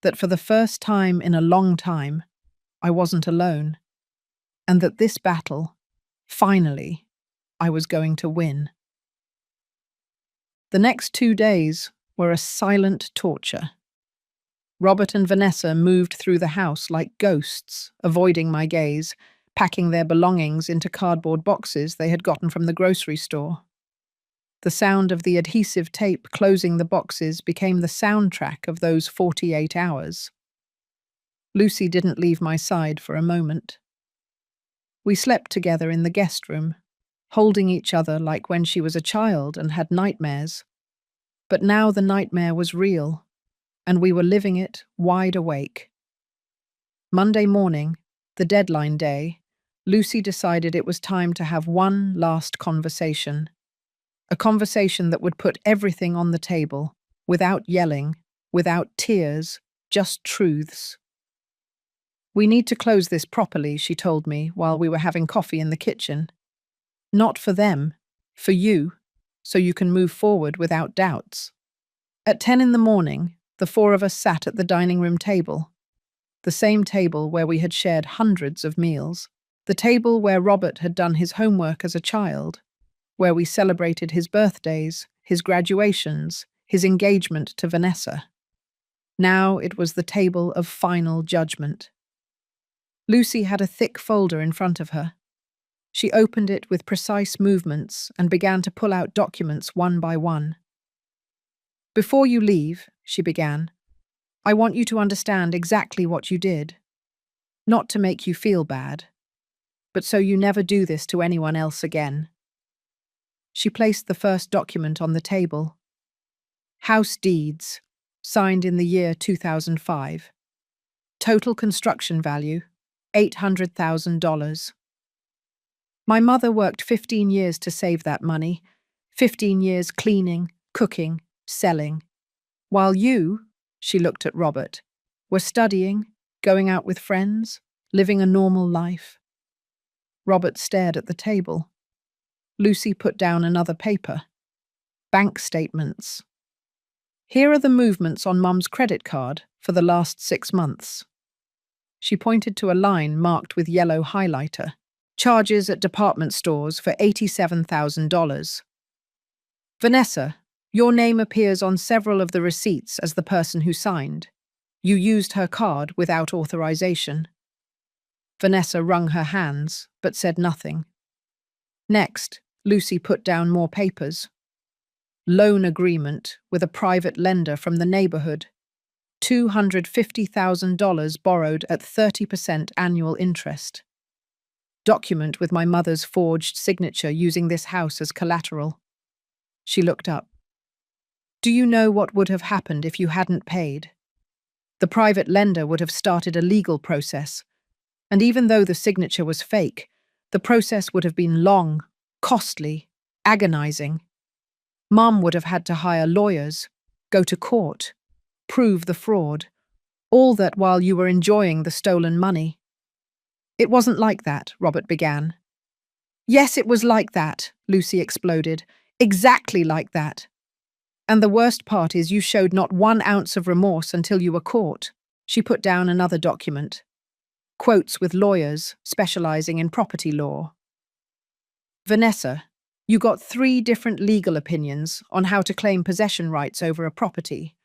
That for the first time in a long time, I wasn't alone. And that this battle, finally, I was going to win. The next 2 days were a silent torture. Robert and Vanessa moved through the house like ghosts, avoiding my gaze, packing their belongings into cardboard boxes they had gotten from the grocery store. The sound of the adhesive tape closing the boxes became the soundtrack of those 48 hours. Lucy didn't leave my side for a moment. We slept together in the guest room, holding each other like when she was a child and had nightmares. But now the nightmare was real, and we were living it wide awake. Monday morning, the deadline day, Lucy decided it was time to have one last conversation. A conversation that would put everything on the table, without yelling, without tears, just truths. "We need to close this properly," she told me while we were having coffee in the kitchen. "Not for them, for you, so you can move forward without doubts." At 10 in the morning, the 4 of us sat at the dining room table. The same table where we had shared hundreds of meals. The table where Robert had done his homework as a child, where we celebrated his birthdays, his graduations, his engagement to Vanessa. Now it was the table of final judgment. Lucy had a thick folder in front of her. She opened it with precise movements and began to pull out documents one by one. "Before you leave," she began, "I want you to understand exactly what you did. Not to make you feel bad, but so you never do this to anyone else again." She placed the first document on the table. House deeds, signed in the year 2005. Total construction value, $800,000. My mother worked 15 years to save that money, 15 years cleaning, cooking, selling. While you, she looked at Robert, were studying, going out with friends, living a normal life. Robert stared at the table. Lucy put down another paper. Bank statements. "Here are the movements on Mum's credit card for the last 6 months." She pointed to a line marked with yellow highlighter. "Charges at department stores for $87,000. Vanessa, your name appears on several of the receipts as the person who signed. You used her card without authorization." Vanessa wrung her hands, but said nothing. Next, Lucy put down more papers. Loan agreement with a private lender from the neighborhood. $250,000 borrowed at 30% annual interest. Document with my mother's forged signature using this house as collateral. She looked up. Do you know what would have happened if you hadn't paid? The private lender would have started a legal process, and even though the signature was fake, the process would have been long, costly, agonizing. Mum would have had to hire lawyers, go to court, prove the fraud, all that while you were enjoying the stolen money. It wasn't like that, Robert began. Yes, it was like that, Lucy exploded. Exactly like that. And the worst part is you showed not 1 ounce of remorse until you were caught. She put down another document. Quotes with lawyers specializing in property law. Vanessa, you got 3 different legal opinions on how to claim possession rights over a property.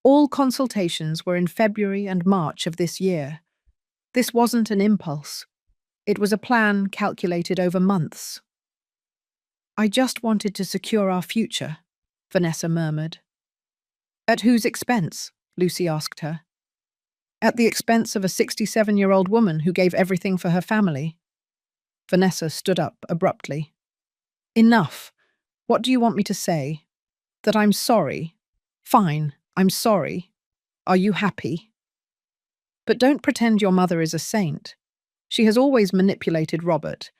All consultations were in February and March of this year. This wasn't an impulse. It was a plan calculated over months. I just wanted to secure our future, Vanessa murmured. At whose expense? Lucy asked her. At the expense of a 67-year-old woman who gave everything for her family. Vanessa stood up abruptly. Enough. What do you want me to say? That I'm sorry. Fine, I'm sorry. Are you happy? But don't pretend your mother is a saint. She has always manipulated Robert.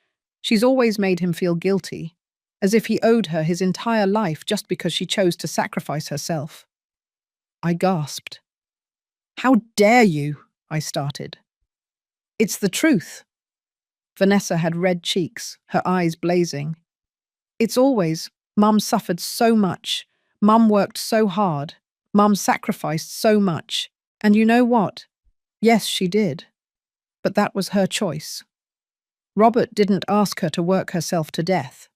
She's always made him feel guilty, as if he owed her his entire life just because she chose to sacrifice herself. I gasped. How dare you? I started. It's the truth. Vanessa had red cheeks, her eyes blazing. It's always, Mum suffered so much. Mum worked so hard. Mum sacrificed so much. And you know what? Yes, she did. But that was her choice. Robert didn't ask her to work herself to death.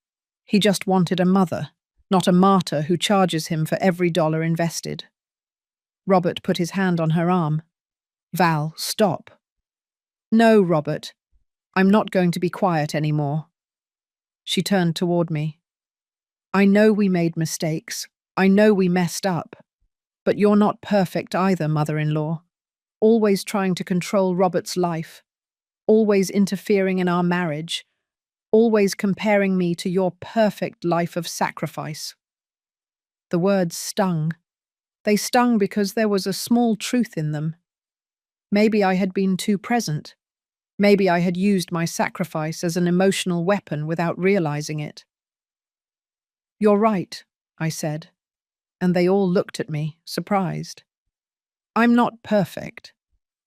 He just wanted a mother, not a martyr who charges him for every dollar invested. Robert put his hand on her arm. Val, stop. No, Robert. I'm not going to be quiet anymore. She turned toward me. I know we made mistakes. I know we messed up. But you're not perfect either, mother-in-law. Always trying to control Robert's life. Always interfering in our marriage. Always comparing me to your perfect life of sacrifice. The words stung. They stung because there was a small truth in them. Maybe I had been too present. Maybe I had used my sacrifice as an emotional weapon without realizing it. You're right, I said, and they all looked at me, surprised. I'm not perfect,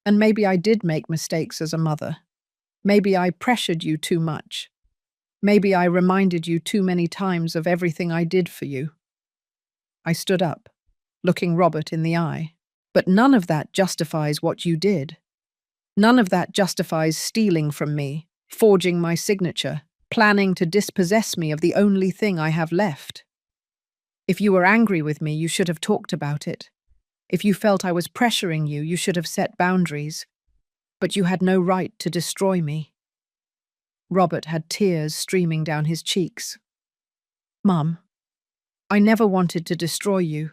and maybe I did make mistakes as a mother. Maybe I pressured you too much. Maybe I reminded you too many times of everything I did for you. I stood up, looking Robert in the eye. But none of that justifies what you did. None of that justifies stealing from me, forging my signature, planning to dispossess me of the only thing I have left. If you were angry with me, you should have talked about it. If you felt I was pressuring you, you should have set boundaries. But you had no right to destroy me. Robert had tears streaming down his cheeks. Mum, I never wanted to destroy you.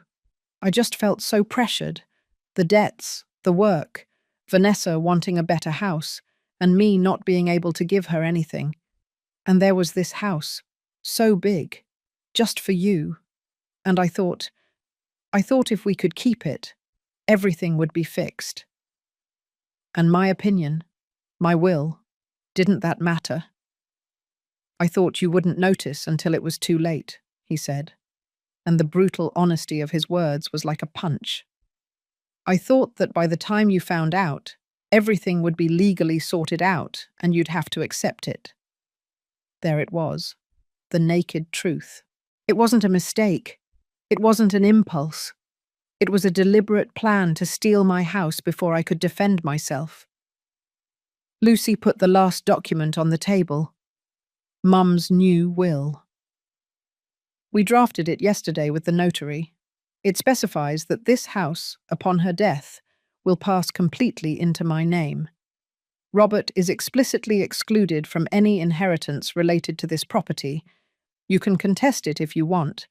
I just felt so pressured. The debts, the work, Vanessa wanting a better house, and me not being able to give her anything. And there was this house, so big, just for you. And I thought if we could keep it, everything would be fixed. And my opinion, my will, didn't that matter? I thought you wouldn't notice until it was too late, he said, and the brutal honesty of his words was like a punch. I thought that by the time you found out, everything would be legally sorted out and you'd have to accept it. There it was, the naked truth. It wasn't a mistake. It wasn't an impulse. It was a deliberate plan to steal my house before I could defend myself. Lucy put the last document on the table. Mum's new will. We drafted it yesterday with the notary. It specifies that this house, upon her death, will pass completely into my name. Robert is explicitly excluded from any inheritance related to this property. You can contest it if you want,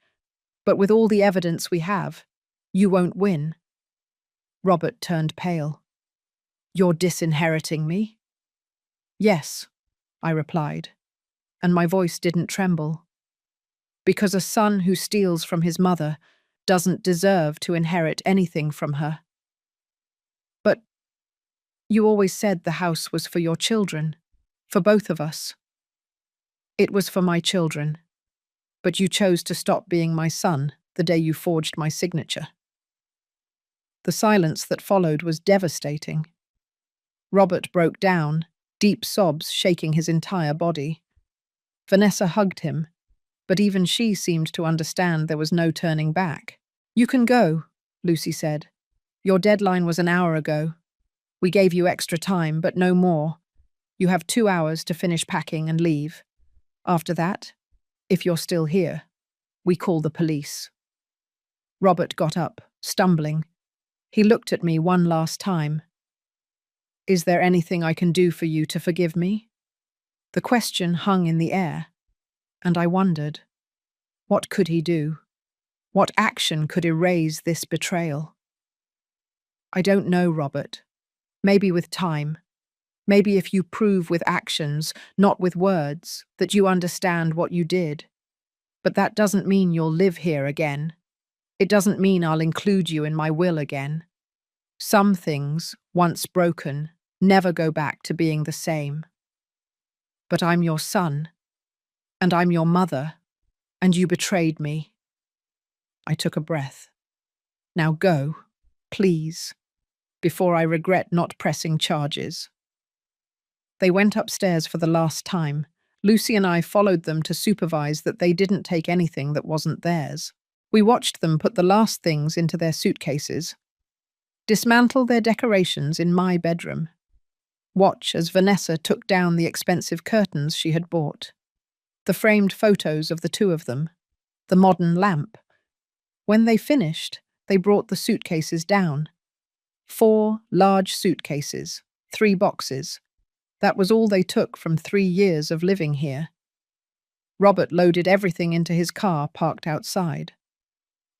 but with all the evidence we have, you won't win. Robert turned pale. You're disinheriting me? Yes, I replied, and my voice didn't tremble. Because a son who steals from his mother doesn't deserve to inherit anything from her. But you always said the house was for your children, for both of us. It was for my children, but you chose to stop being my son the day you forged my signature. The silence that followed was devastating. Robert broke down, deep sobs shaking his entire body. Vanessa hugged him, but even she seemed to understand there was no turning back. "You can go," Lucy said. "Your deadline was an hour ago. We gave you extra time, but no more. You have 2 hours to finish packing and leave. After that, if you're still here, we call the police." Robert got up, stumbling. He looked at me one last time. "Is there anything I can do for you to forgive me?" The question hung in the air, and I wondered, what could he do? What action could erase this betrayal? "I don't know, Robert. Maybe with time. Maybe if you prove with actions, not with words, that you understand what you did. But that doesn't mean you'll live here again. It doesn't mean I'll include you in my will again. Some things, once broken, never go back to being the same. But I'm your son, and I'm your mother, and you betrayed me." I took a breath. "Now go, please, before I regret not pressing charges." They went upstairs for the last time. Lucy and I followed them to supervise that they didn't take anything that wasn't theirs. We watched them put the last things into their suitcases, dismantle their decorations in my bedroom, watch as Vanessa took down the expensive curtains she had bought, the framed photos of the two of them, the modern lamp. When they finished, they brought the suitcases down. 4 large suitcases, 3 boxes. That was all they took from 3 years of living here. Robert loaded everything into his car parked outside.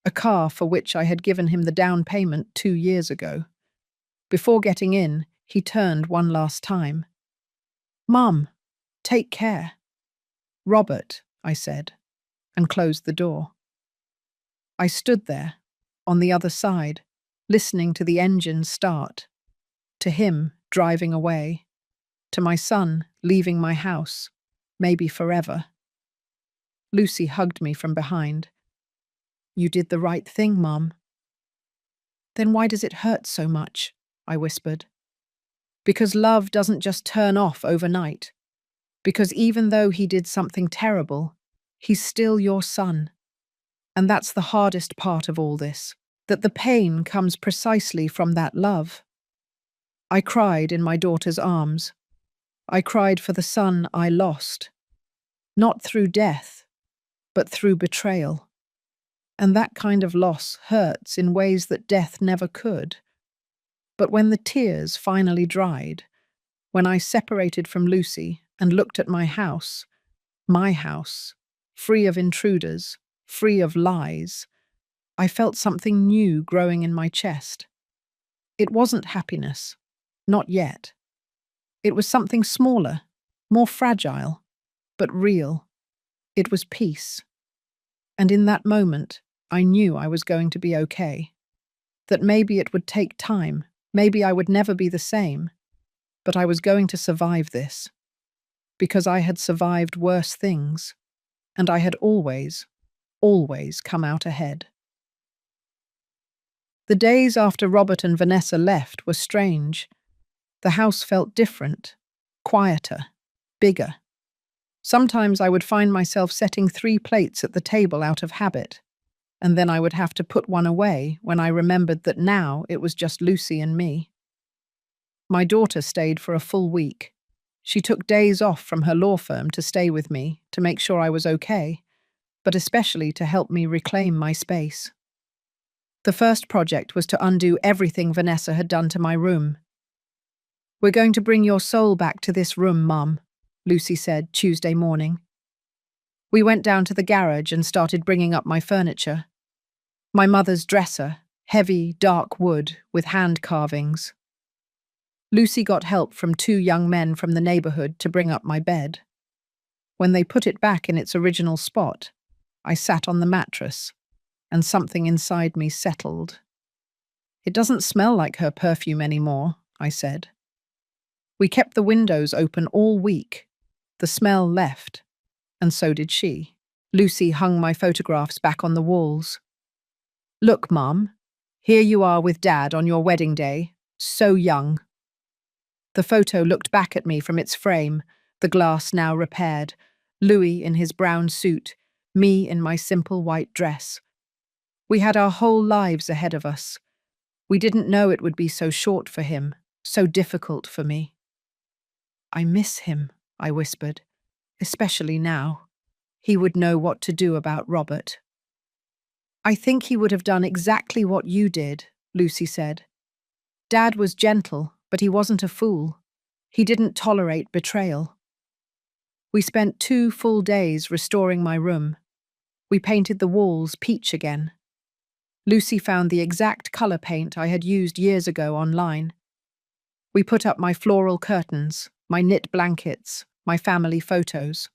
A car for which I had given him the down payment 2 years ago. Before getting in, he turned one last time. "Mum, take care." "Robert," I said, and closed the door. I stood there, on the other side, listening to the engine start, to him driving away, to my son leaving my house, maybe forever. Lucy hugged me from behind. "You did the right thing, Mum." "Then why does it hurt so much?" I whispered. "Because love doesn't just turn off overnight. Because even though he did something terrible, he's still your son. And that's the hardest part of all this, that the pain comes precisely from that love." I cried in my daughter's arms. I cried for the son I lost. Not through death, but through betrayal. And that kind of loss hurts in ways that death never could. But when the tears finally dried, when I separated from Lucy and looked at my house, free of intruders, free of lies, I felt something new growing in my chest. It wasn't happiness, not yet. It was something smaller, more fragile, but real. It was peace. And in that moment, I knew I was going to be okay. That maybe it would take time, maybe I would never be the same, but I was going to survive this. Because I had survived worse things, and I had always come out ahead. The days after Robert and Vanessa left were strange. The house felt different, quieter, bigger. Sometimes I would find myself setting 3 plates at the table out of habit, and then I would have to put one away when I remembered that now it was just Lucy and me. My daughter stayed for a full week. She took days off from her law firm to stay with me, to make sure I was okay, but especially to help me reclaim my space. The first project was to undo everything Vanessa had done to my room. "We're going to bring your soul back to this room, Mum," Lucy said Tuesday morning. We went down to the garage and started bringing up my furniture. My mother's dresser, heavy, dark wood with hand carvings. Lucy got help from 2 young men from the neighborhood to bring up my bed. When they put it back in its original spot, I sat on the mattress, and something inside me settled. "It doesn't smell like her perfume anymore," I said. We kept the windows open all week. The smell left, and so did she. Lucy hung my photographs back on the walls. "Look, Mum, here you are with Dad on your wedding day, so young." The photo looked back at me from its frame, the glass now repaired, Louis in his brown suit, me in my simple white dress. We had our whole lives ahead of us. We didn't know it would be so short for him, so difficult for me. "I miss him," I whispered, "especially now. He would know what to do about Robert." "I think he would have done exactly what you did," Lucy said. "Dad was gentle, but he wasn't a fool. He didn't tolerate betrayal." We spent 2 full days restoring my room. We painted the walls peach again. Lucy found the exact colour paint I had used years ago online. We put up my floral curtains, my knit blankets, my family photos.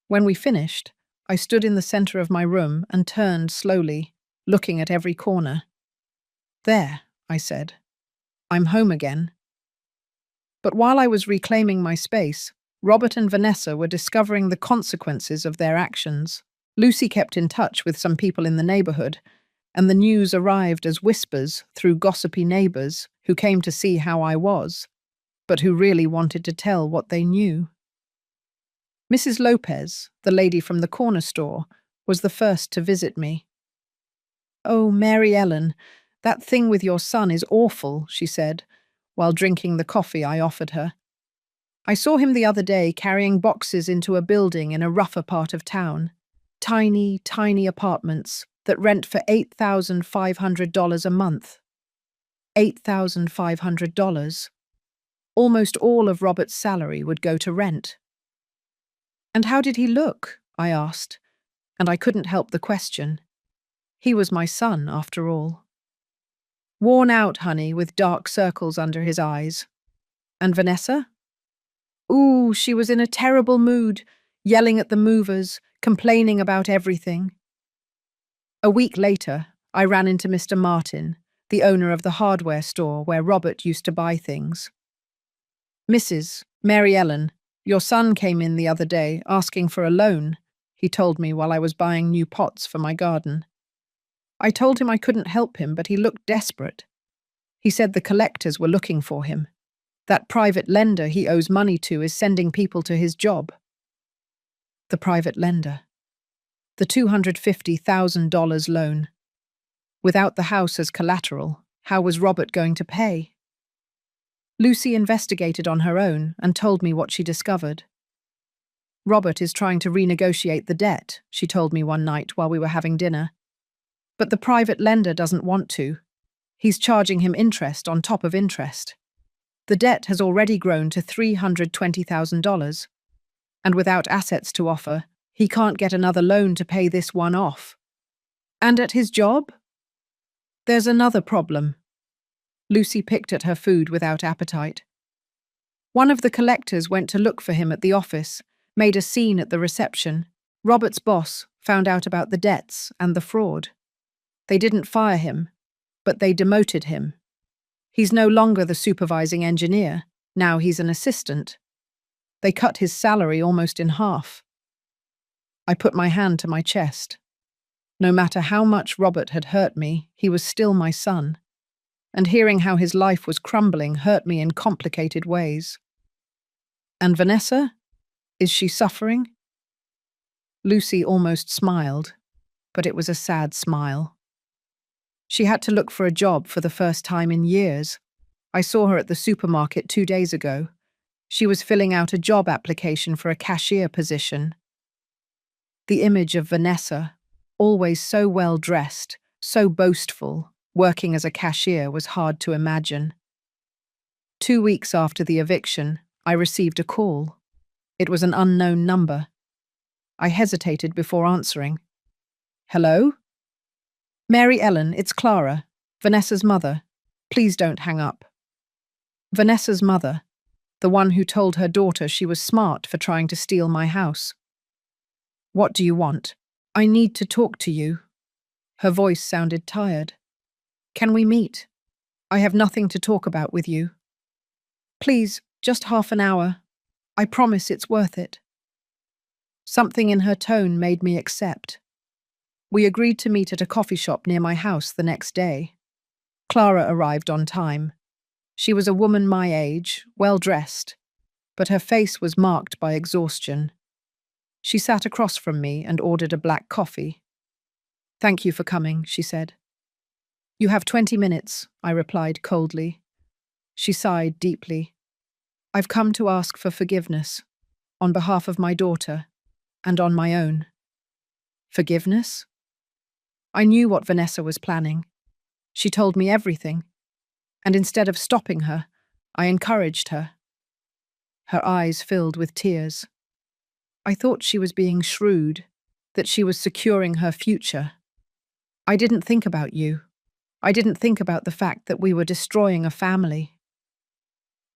When we finished, I stood in the centre of my room and turned slowly, looking at every corner. "There," I said. "I'm home again." But while I was reclaiming my space, Robert and Vanessa were discovering the consequences of their actions. Lucy kept in touch with some people in the neighbourhood, and the news arrived as whispers through gossipy neighbours who came to see how I was, but who really wanted to tell what they knew. Mrs. Lopez, the lady from the corner store, was the first to visit me. "Oh, Mary Ellen, that thing with your son is awful," she said, while drinking the coffee I offered her. "I saw him the other day carrying boxes into a building in a rougher part of town. Tiny, tiny apartments that rent for $8,500 a month. $8,500. Almost all of Robert's salary would go to rent." "And how did he look?" I asked, and I couldn't help the question. He was my son, after all. "Worn out, honey, with dark circles under his eyes." "And Vanessa?" "Ooh, she was in a terrible mood, yelling at the movers, complaining about everything." A week later, I ran into Mr. Martin, the owner of the hardware store where Robert used to buy things. "Mrs. Mary Ellen, your son came in the other day asking for a loan," he told me while I was buying new pots for my garden. I told him I couldn't help him, but he looked desperate. He said the collectors were looking for him. That private lender he owes money to is sending people to his job. The private lender. The $250,000 loan. Without the house as collateral, how was Robert going to pay? Lucy investigated on her own and told me what she discovered. "Robert is trying to renegotiate the debt," she told me one night while we were having dinner. "But the private lender doesn't want to. He's charging him interest on top of interest. The debt has already grown to $320,000, and without assets to offer, he can't get another loan to pay this one off. And at his job? There's another problem." Lucy picked at her food without appetite. "One of the collectors went to look for him at the office, made a scene at the reception. Robert's boss found out about the debts and the fraud. They didn't fire him, but they demoted him. He's no longer the supervising engineer, now he's an assistant. They cut his salary almost in half." I put my hand to my chest. No matter how much Robert had hurt me, he was still my son. And hearing how his life was crumbling hurt me in complicated ways. "And Vanessa? Is she suffering?" Lucy almost smiled, but it was a sad smile. "She had to look for a job for the first time in years. I saw her at the supermarket 2 days ago. She was filling out a job application for a cashier position." The image of Vanessa, always so well dressed, so boastful, working as a cashier was hard to imagine. 2 weeks after the eviction, I received a call. It was an unknown number. I hesitated before answering. "Hello?" "Mary Ellen, it's Clara, Vanessa's mother. Please don't hang up." Vanessa's mother, the one who told her daughter she was smart for trying to steal my house. "What do you want?" "I need to talk to you." Her voice sounded tired. "Can we meet? I have nothing to talk about with you. Please, just half an hour. I promise it's worth it." Something in her tone made me accept. We agreed to meet at a coffee shop near my house the next day. Clara arrived on time. She was a woman my age, well dressed, but her face was marked by exhaustion. She sat across from me and ordered a black coffee. "Thank you for coming," she said. "You have 20 minutes," I replied coldly. She sighed deeply. "I've come to ask for forgiveness, on behalf of my daughter, and on my own." Forgiveness? I knew what Vanessa was planning. She told me everything, and instead of stopping her, I encouraged her. Her eyes filled with tears. I thought she was being shrewd, that she was securing her future. "I didn't think about you. I didn't think about the fact that we were destroying a family."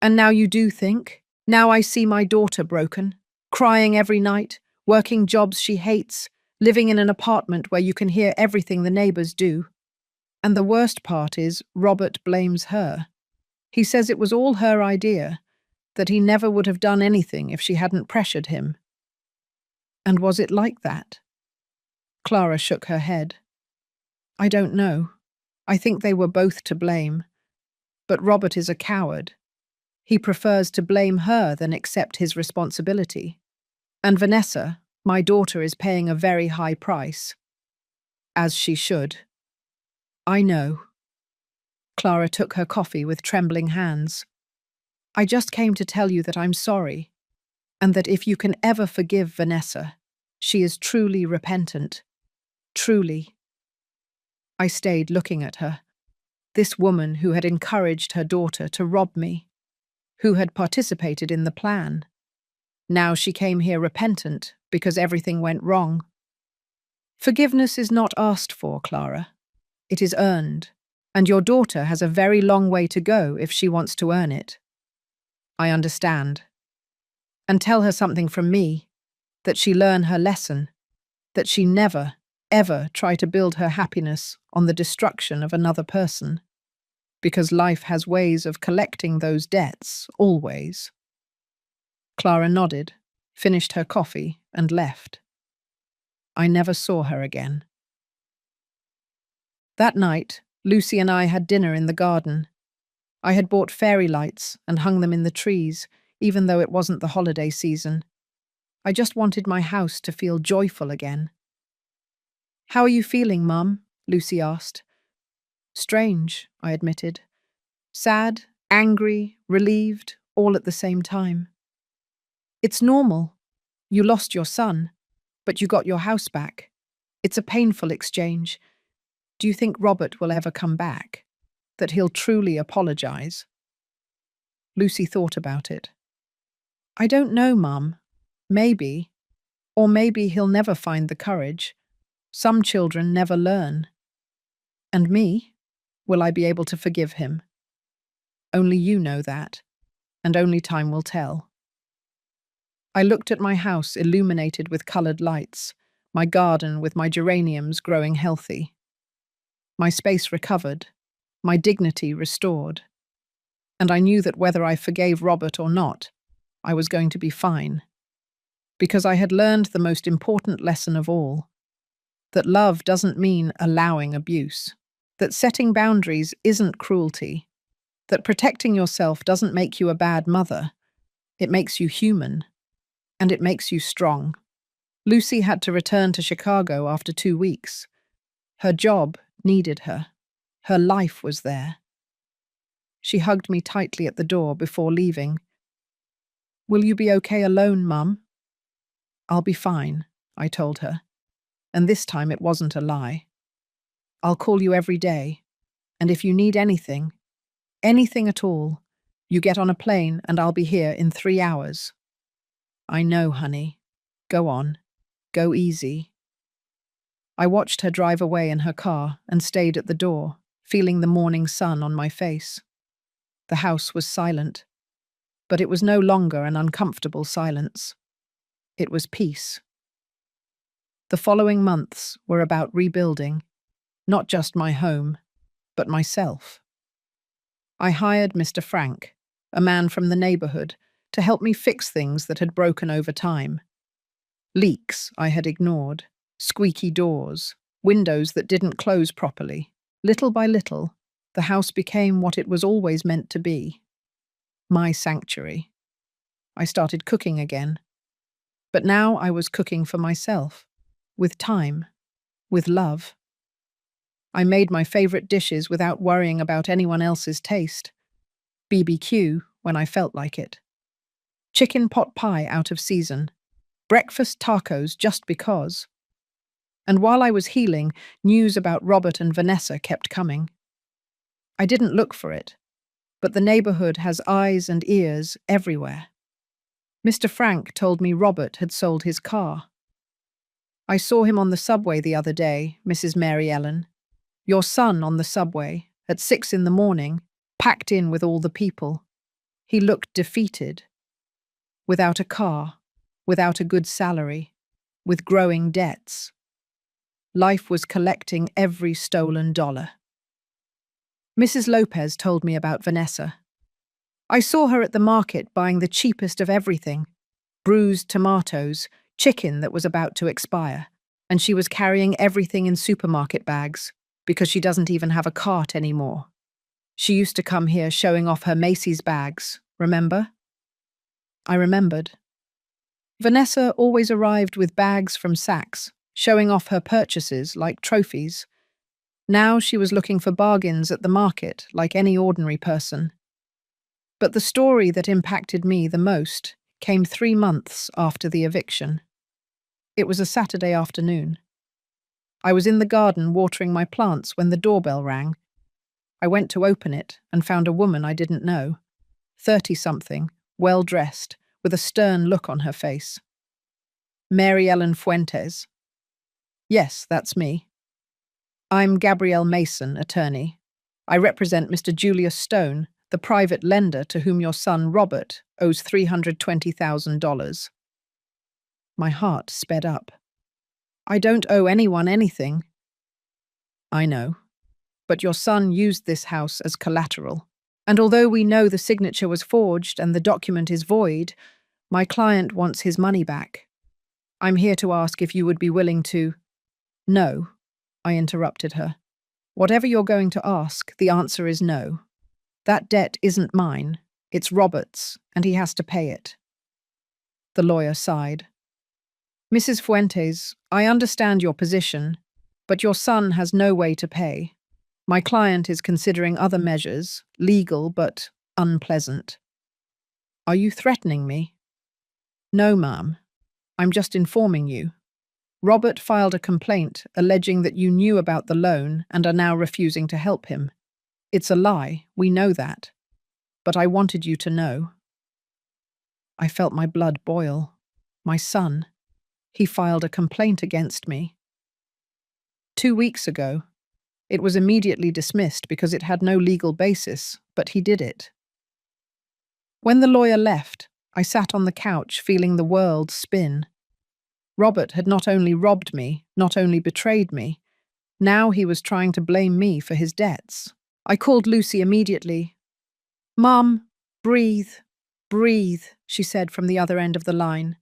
"And now you do think? Now I see my daughter broken, crying every night, working jobs she hates, living in an apartment where you can hear everything the neighbors do. And the worst part is, Robert blames her. He says it was all her idea, that he never would have done anything if she hadn't pressured him." "And was it like that?" Clara shook her head. "I don't know. I think they were both to blame. But Robert is a coward. He prefers to blame her than accept his responsibility. And Vanessa, my daughter, is paying a very high price. As she should." "I know." Clara took her coffee with trembling hands. "I just came to tell you that I'm sorry, and that if you can ever forgive Vanessa, she is truly repentant. Truly." I stayed looking at her. This woman who had encouraged her daughter to rob me, who had participated in the plan. Now she came here repentant because everything went wrong. "Forgiveness is not asked for, Clara. It is earned, and your daughter has a very long way to go if she wants to earn it." "I understand. And tell her something from me, that she learn her lesson, that she never, ever try to build her happiness on the destruction of another person, because life has ways of collecting those debts, always." Clara nodded, finished her coffee, and left. I never saw her again. That night, Lucy and I had dinner in the garden. I had bought fairy lights and hung them in the trees, even though it wasn't the holiday season. I just wanted my house to feel joyful again. "How are you feeling, Mum?" Lucy asked. "Strange," I admitted. "Sad, angry, relieved, all at the same time." "It's normal. You lost your son, but you got your house back. It's a painful exchange. Do you think Robert will ever come back? That he'll truly apologize?" Lucy thought about it. "I don't know, Mum. Maybe. Or maybe he'll never find the courage. Some children never learn. And me? Will I be able to forgive him? Only you know that, and only time will tell." I looked at my house illuminated with coloured lights, my garden with my geraniums growing healthy. My space recovered, my dignity restored. And I knew that whether I forgave Robert or not, I was going to be fine. Because I had learned the most important lesson of all, that love doesn't mean allowing abuse, that setting boundaries isn't cruelty, that protecting yourself doesn't make you a bad mother, it makes you human, and it makes you strong. Lucy had to return to Chicago after 2 weeks. Her job needed her. Her life was there. She hugged me tightly at the door before leaving. "Will you be okay alone, Mum?" "I'll be fine," I told her. And this time it wasn't a lie. "I'll call you every day. And if you need anything, anything at all, you get on a plane and I'll be here in 3 hours." "I know, honey. Go on. Go easy." I watched her drive away in her car and stayed at the door, feeling the morning sun on my face. The house was silent, but it was no longer an uncomfortable silence. It was peace. The following months were about rebuilding, not just my home, but myself. I hired Mr. Frank, a man from the neighborhood, to help me fix things that had broken over time. Leaks I had ignored, squeaky doors, windows that didn't close properly. Little by little, the house became what it was always meant to be, my sanctuary. I started cooking again, but now I was cooking for myself, with time, with love. I made my favorite dishes without worrying about anyone else's taste. BBQ when I felt like it. Chicken pot pie out of season. Breakfast tacos just because. And while I was healing, news about Robert and Vanessa kept coming. I didn't look for it, but the neighborhood has eyes and ears everywhere. Mr. Frank told me Robert had sold his car. I saw him on the subway the other day, Mrs. Mary Ellen. Your son on the subway, at 6 in the morning, packed in with all the people. He looked defeated. Without a car, without a good salary, with growing debts. Life was collecting every stolen dollar. Mrs. Lopez told me about Vanessa. I saw her at the market buying the cheapest of everything, bruised tomatoes, chicken that was about to expire, and she was carrying everything in supermarket bags because she doesn't even have a cart anymore. She used to come here showing off her Macy's bags, remember? I remembered. Vanessa always arrived with bags from Saks, showing off her purchases like trophies. Now she was looking for bargains at the market like any ordinary person. But the story that impacted me the most came 3 months after the eviction. It was a Saturday afternoon. I was in the garden watering my plants when the doorbell rang. I went to open it and found a woman I didn't know, 30-something, well-dressed, with a stern look on her face. Mary Ellen Fuentes. Yes, that's me. I'm Gabrielle Mason, attorney. I represent Mr. Julius Stone, the private lender to whom your son Robert owes $320,000. My heart sped up. I don't owe anyone anything. I know, but your son used this house as collateral. And although we know the signature was forged and the document is void, my client wants his money back. I'm here to ask if you would be willing to— No, I interrupted her. Whatever you're going to ask, the answer is no. That debt isn't mine, it's Robert's, and he has to pay it. The lawyer sighed. Mrs. Fuentes, I understand your position, but your son has no way to pay. My client is considering other measures, legal but unpleasant. Are you threatening me? No, ma'am. I'm just informing you. Robert filed a complaint alleging that you knew about the loan and are now refusing to help him. It's a lie, we know that. But I wanted you to know. I felt my blood boil. My son. He filed a complaint against me. 2 weeks ago. It was immediately dismissed because it had no legal basis, but he did it. When the lawyer left, I sat on the couch feeling the world spin. Robert had not only robbed me, not only betrayed me, now he was trying to blame me for his debts. I called Lucy immediately. Mum, breathe, breathe, she said from the other end of the line.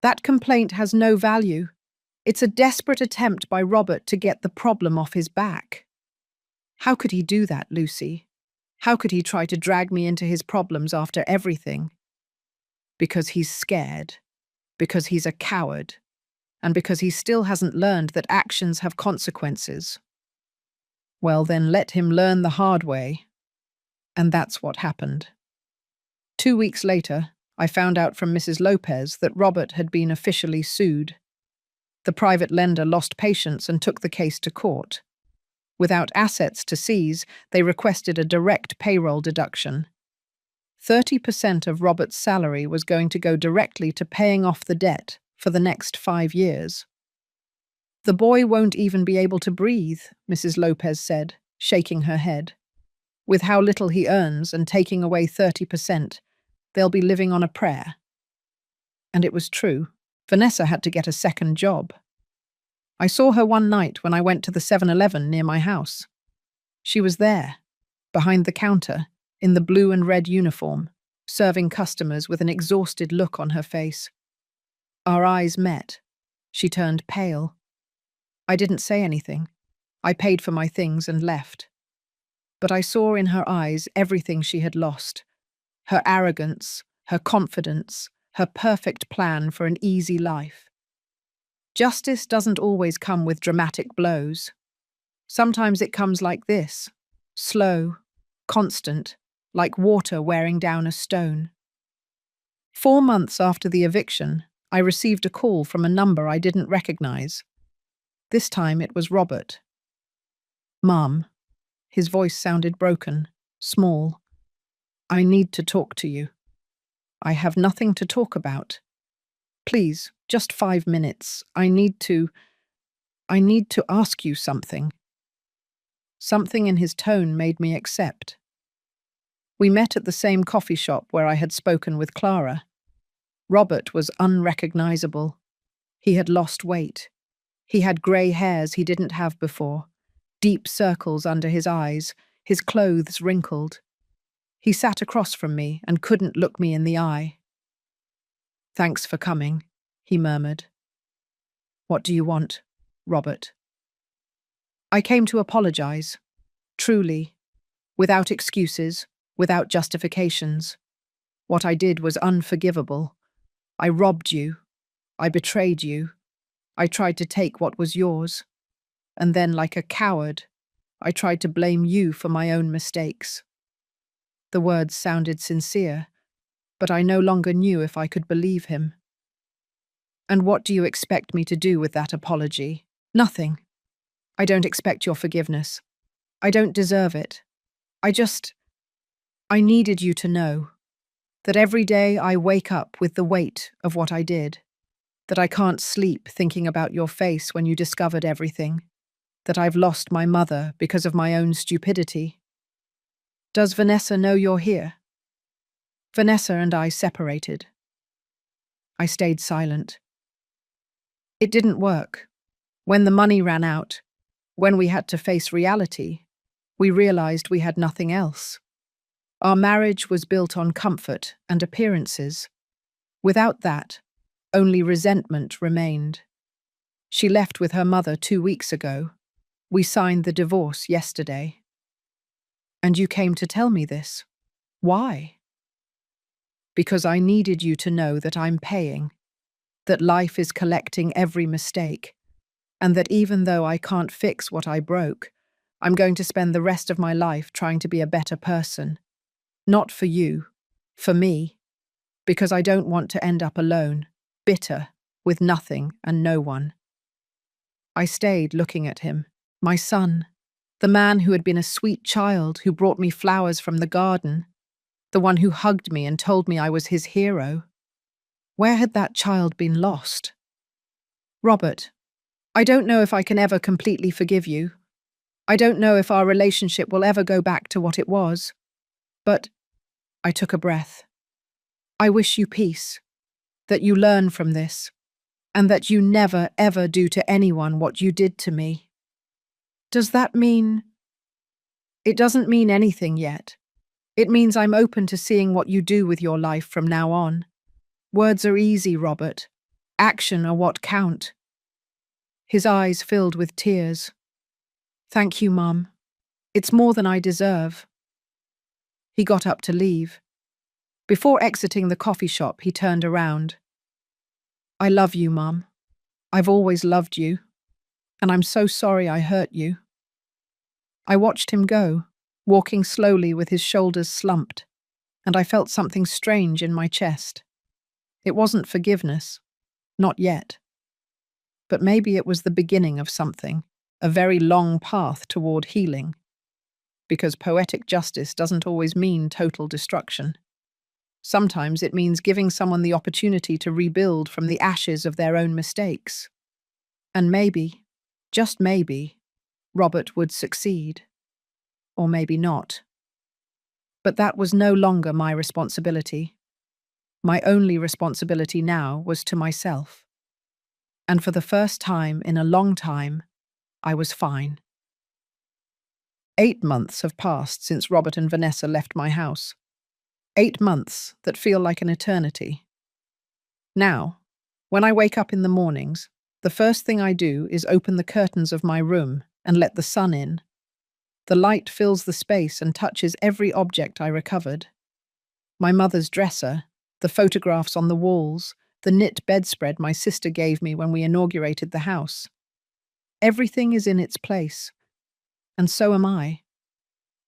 That complaint has no value. It's a desperate attempt by Robert to get the problem off his back. How could he do that, Lucy? How could he try to drag me into his problems after everything? Because he's scared. Because he's a coward. And because he still hasn't learned that actions have consequences. Well, then let him learn the hard way. And that's what happened. 2 weeks later, I found out from Mrs. Lopez that Robert had been officially sued. The private lender lost patience and took the case to court. Without assets to seize, they requested a direct payroll deduction. 30% of Robert's salary was going to go directly to paying off the debt for the next 5 years. The boy won't even be able to breathe, Mrs. Lopez said, shaking her head. With how little he earns and taking away 30%, they'll be living on a prayer. And it was true. Vanessa had to get a second job. I saw her one night when I went to the 7-Eleven near my house. She was there, behind the counter, in the blue and red uniform, serving customers with an exhausted look on her face. Our eyes met. She turned pale. I didn't say anything. I paid for my things and left. But I saw in her eyes everything she had lost. Her arrogance, her confidence, her perfect plan for an easy life. Justice doesn't always come with dramatic blows. Sometimes it comes like this, slow, constant, like water wearing down a stone. 4 months after the eviction, I received a call from a number I didn't recognize. This time it was Robert. "Mom." His voice sounded broken, small. "I need to talk to you." "I have nothing to talk about. Please, just 5 minutes. I need to ask you something." Something in his tone made me accept. We met at the same coffee shop where I had spoken with Clara. Robert was unrecognizable. He had lost weight. He had grey hairs he didn't have before, deep circles under his eyes, his clothes wrinkled. He sat across from me and couldn't look me in the eye. "Thanks for coming," he murmured. "What do you want, Robert?" "I came to apologize. Truly. Without excuses, without justifications. What I did was unforgivable. I robbed you. I betrayed you. I tried to take what was yours. And then, like a coward, I tried to blame you for my own mistakes." The words sounded sincere, but I no longer knew if I could believe him. "And what do you expect me to do with that apology?" "Nothing. I don't expect your forgiveness. I don't deserve it. I needed you to know that every day I wake up with the weight of what I did, that I can't sleep thinking about your face when you discovered everything, that I've lost my mother because of my own stupidity. Does Vanessa know you're here?" "Vanessa and I separated." I stayed silent. It didn't work. When the money ran out, when we had to face reality, we realized we had nothing else. Our marriage was built on comfort and appearances. Without that, only resentment remained. She left with her mother 2 weeks ago. We signed the divorce yesterday. "And you came to tell me this? Why?" "Because I needed you to know that I'm paying, that life is collecting every mistake, and that even though I can't fix what I broke, I'm going to spend the rest of my life trying to be a better person. Not for you, for me, because I don't want to end up alone, bitter, with nothing and no one." I stayed looking at him, my son, the man who had been a sweet child who brought me flowers from the garden, the one who hugged me and told me I was his hero. Where had that child been lost? "Robert, I don't know if I can ever completely forgive you. I don't know if our relationship will ever go back to what it was. But," I took a breath, "I wish you peace, that you learn from this, and that you never, ever do to anyone what you did to me." "Does that mean—" "It doesn't mean anything yet. It means I'm open to seeing what you do with your life from now on. Words are easy, Robert. Action are what count." His eyes filled with tears. "Thank you, Mum. It's more than I deserve." He got up to leave. Before exiting the coffee shop, he turned around. "I love you, Mum. I've always loved you. And I'm so sorry I hurt you." I watched him go, walking slowly with his shoulders slumped, and I felt something strange in my chest. It wasn't forgiveness. Not yet. But maybe it was the beginning of something, a very long path toward healing. Because poetic justice doesn't always mean total destruction. Sometimes it means giving someone the opportunity to rebuild from the ashes of their own mistakes. And maybe, just maybe, Robert would succeed. Or maybe not. But that was no longer my responsibility. My only responsibility now was to myself. And for the first time in a long time, I was fine. 8 months have passed since Robert and Vanessa left my house. 8 months that feel like an eternity. Now, when I wake up in the mornings, the first thing I do is open the curtains of my room and let the sun in. The light fills the space and touches every object I recovered. My mother's dresser, the photographs on the walls, the knit bedspread my sister gave me when we inaugurated the house. Everything is in its place, and so am I.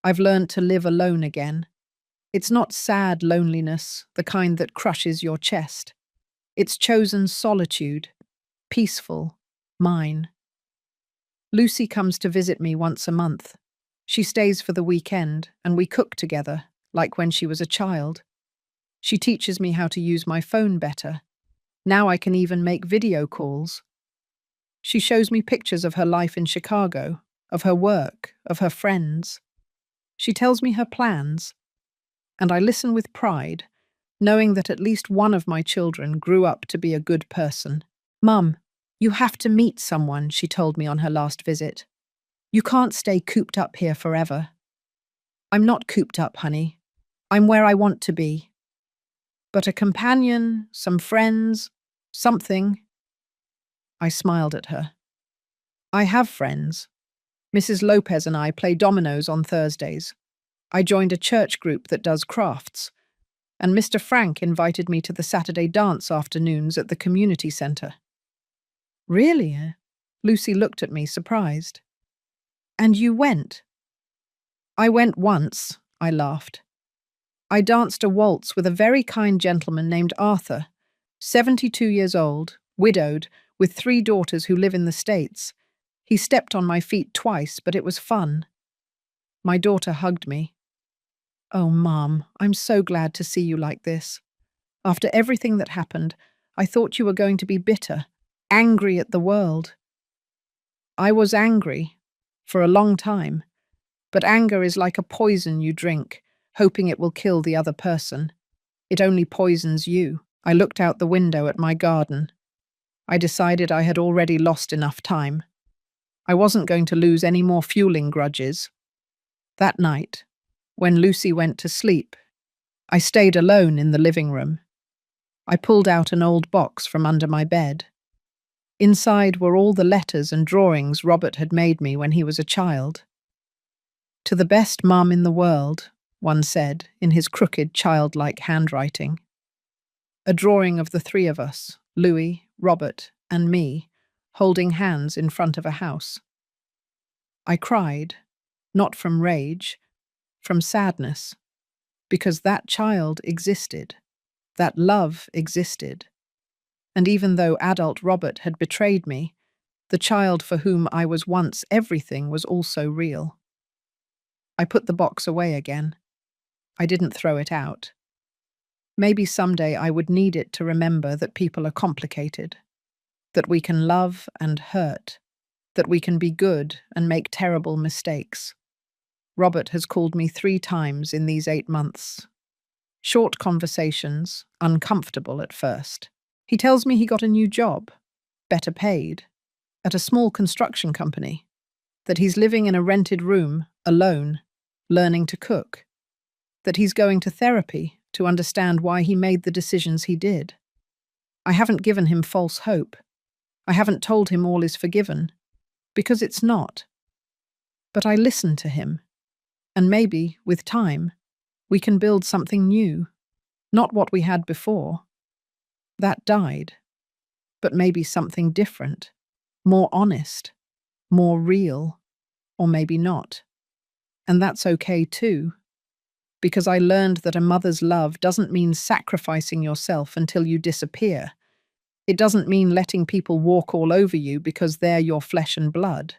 I've learned to live alone again. It's not sad loneliness, the kind that crushes your chest. It's chosen solitude, peaceful, mine. Lucy comes to visit me once a month. She stays for the weekend, and we cook together, like when she was a child. She teaches me how to use my phone better. Now I can even make video calls. She shows me pictures of her life in Chicago, of her work, of her friends. She tells me her plans, and I listen with pride, knowing that at least one of my children grew up to be a good person. "Mum, you have to meet someone," she told me on her last visit. "You can't stay cooped up here forever." "I'm not cooped up, honey. I'm where I want to be. But a companion, some friends, something." I smiled at her. "I have friends. Mrs. Lopez and I play dominoes on Thursdays. I joined a church group that does crafts, and Mr. Frank invited me to the Saturday dance afternoons at the community centre." "Really?" Lucy looked at me, surprised. "And you went?" "I went once," I laughed. "I danced a waltz with a very kind gentleman named Arthur, 72 years old, widowed, with 3 daughters who live in the States. He stepped on my feet twice, but it was fun." My daughter hugged me. "Oh, Mom, I'm so glad to see you like this. After everything that happened, I thought you were going to be bitter, angry at the world." "I was angry, for a long time, but anger is like a poison you drink, hoping it will kill the other person. It only poisons you." I looked out the window at my garden. I decided I had already lost enough time. I wasn't going to lose any more fueling grudges. That night, when Lucy went to sleep, I stayed alone in the living room. I pulled out an old box from under my bed. Inside were all the letters and drawings Robert had made me when he was a child. "To the best mum in the world," one said in his crooked, childlike handwriting. A drawing of the 3 of us, Louis, Robert, and me, holding hands in front of a house. I cried, not from rage, from sadness, because that child existed, that love existed. And even though adult Robert had betrayed me, the child for whom I was once everything was also real. I put the box away again. I didn't throw it out. Maybe someday I would need it to remember that people are complicated, that we can love and hurt, that we can be good and make terrible mistakes. Robert has called me 3 times in these 8 months. Short conversations, uncomfortable at first. He tells me he got a new job, better paid, at a small construction company, that he's living in a rented room, alone, learning to cook, that he's going to therapy to understand why he made the decisions he did. I haven't given him false hope. I haven't told him all is forgiven, because it's not. But I listen to him, and maybe, with time, we can build something new, not what we had before. That died, but maybe something different, more honest, more real, or maybe not. And that's okay too, because I learned that a mother's love doesn't mean sacrificing yourself until you disappear. It doesn't mean letting people walk all over you because they're your flesh and blood.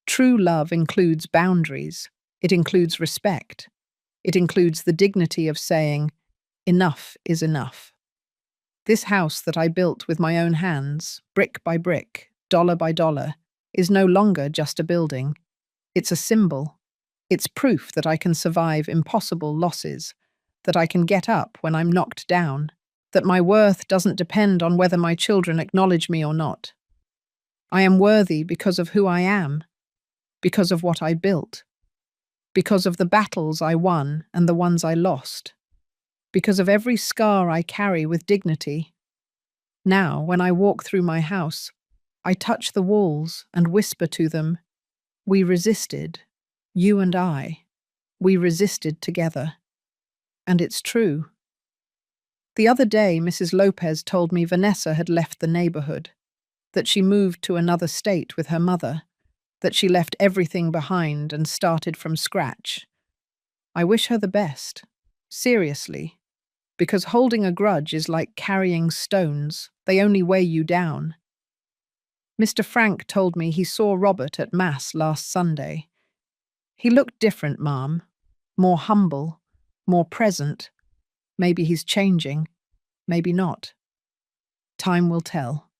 True love includes boundaries. It includes respect. It includes the dignity of saying, enough is enough. This house that I built with my own hands, brick by brick, dollar by dollar, is no longer just a building. It's a symbol. It's proof that I can survive impossible losses, that I can get up when I'm knocked down, that my worth doesn't depend on whether my children acknowledge me or not. I am worthy because of who I am, because of what I built, because of the battles I won and the ones I lost, because of every scar I carry with dignity. Now, when I walk through my house, I touch the walls and whisper to them, "We resisted, you and I. We resisted together." And it's true. The other day, Mrs. Lopez told me Vanessa had left the neighborhood, that she moved to another state with her mother, that she left everything behind and started from scratch. I wish her the best. Seriously. Because holding a grudge is like carrying stones. They only weigh you down. Mr. Frank told me he saw Robert at Mass last Sunday. He looked different, Ma'am. More humble, more present. Maybe he's changing, maybe not. Time will tell.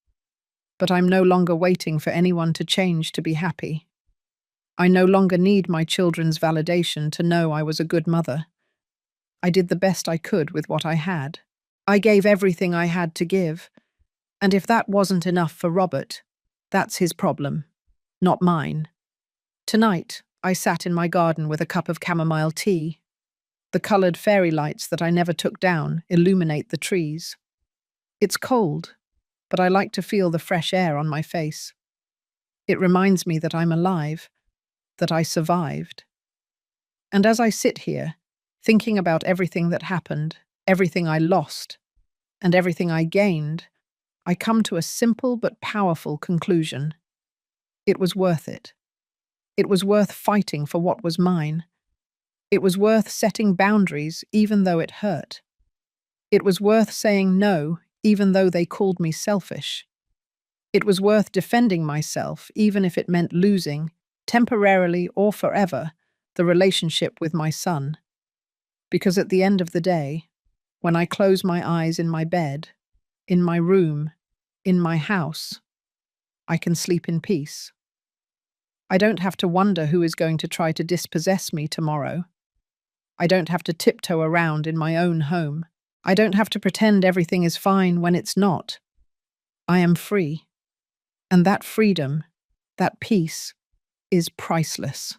But I'm no longer waiting for anyone to change to be happy. I no longer need my children's validation to know I was a good mother. I did the best I could with what I had. I gave everything I had to give, and if that wasn't enough for Robert, that's his problem, not mine. Tonight, I sat in my garden with a cup of chamomile tea. The coloured fairy lights that I never took down illuminate the trees. It's cold, but I like to feel the fresh air on my face. It reminds me that I'm alive, that I survived. And as I sit here, thinking about everything that happened, everything I lost, and everything I gained, I come to a simple but powerful conclusion. It was worth it. It was worth fighting for what was mine. It was worth setting boundaries even though it hurt. It was worth saying no even though they called me selfish. It was worth defending myself even if it meant losing, temporarily or forever, the relationship with my son. Because at the end of the day, when I close my eyes in my bed, in my room, in my house, I can sleep in peace. I don't have to wonder who is going to try to dispossess me tomorrow. I don't have to tiptoe around in my own home. I don't have to pretend everything is fine when it's not. I am free. And that freedom, that peace, is priceless.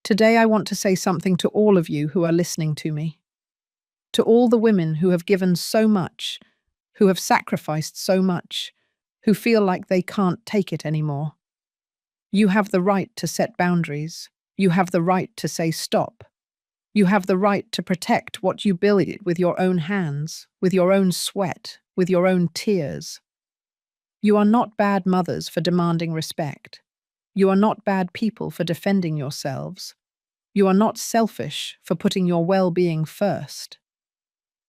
Today I want to say something to all of you who are listening to me. To all the women who have given so much, who have sacrificed so much, who feel like they can't take it anymore. You have the right to set boundaries. You have the right to say stop. You have the right to protect what you built with your own hands, with your own sweat, with your own tears. You are not bad mothers for demanding respect. You are not bad people for defending yourselves. You are not selfish for putting your well-being first.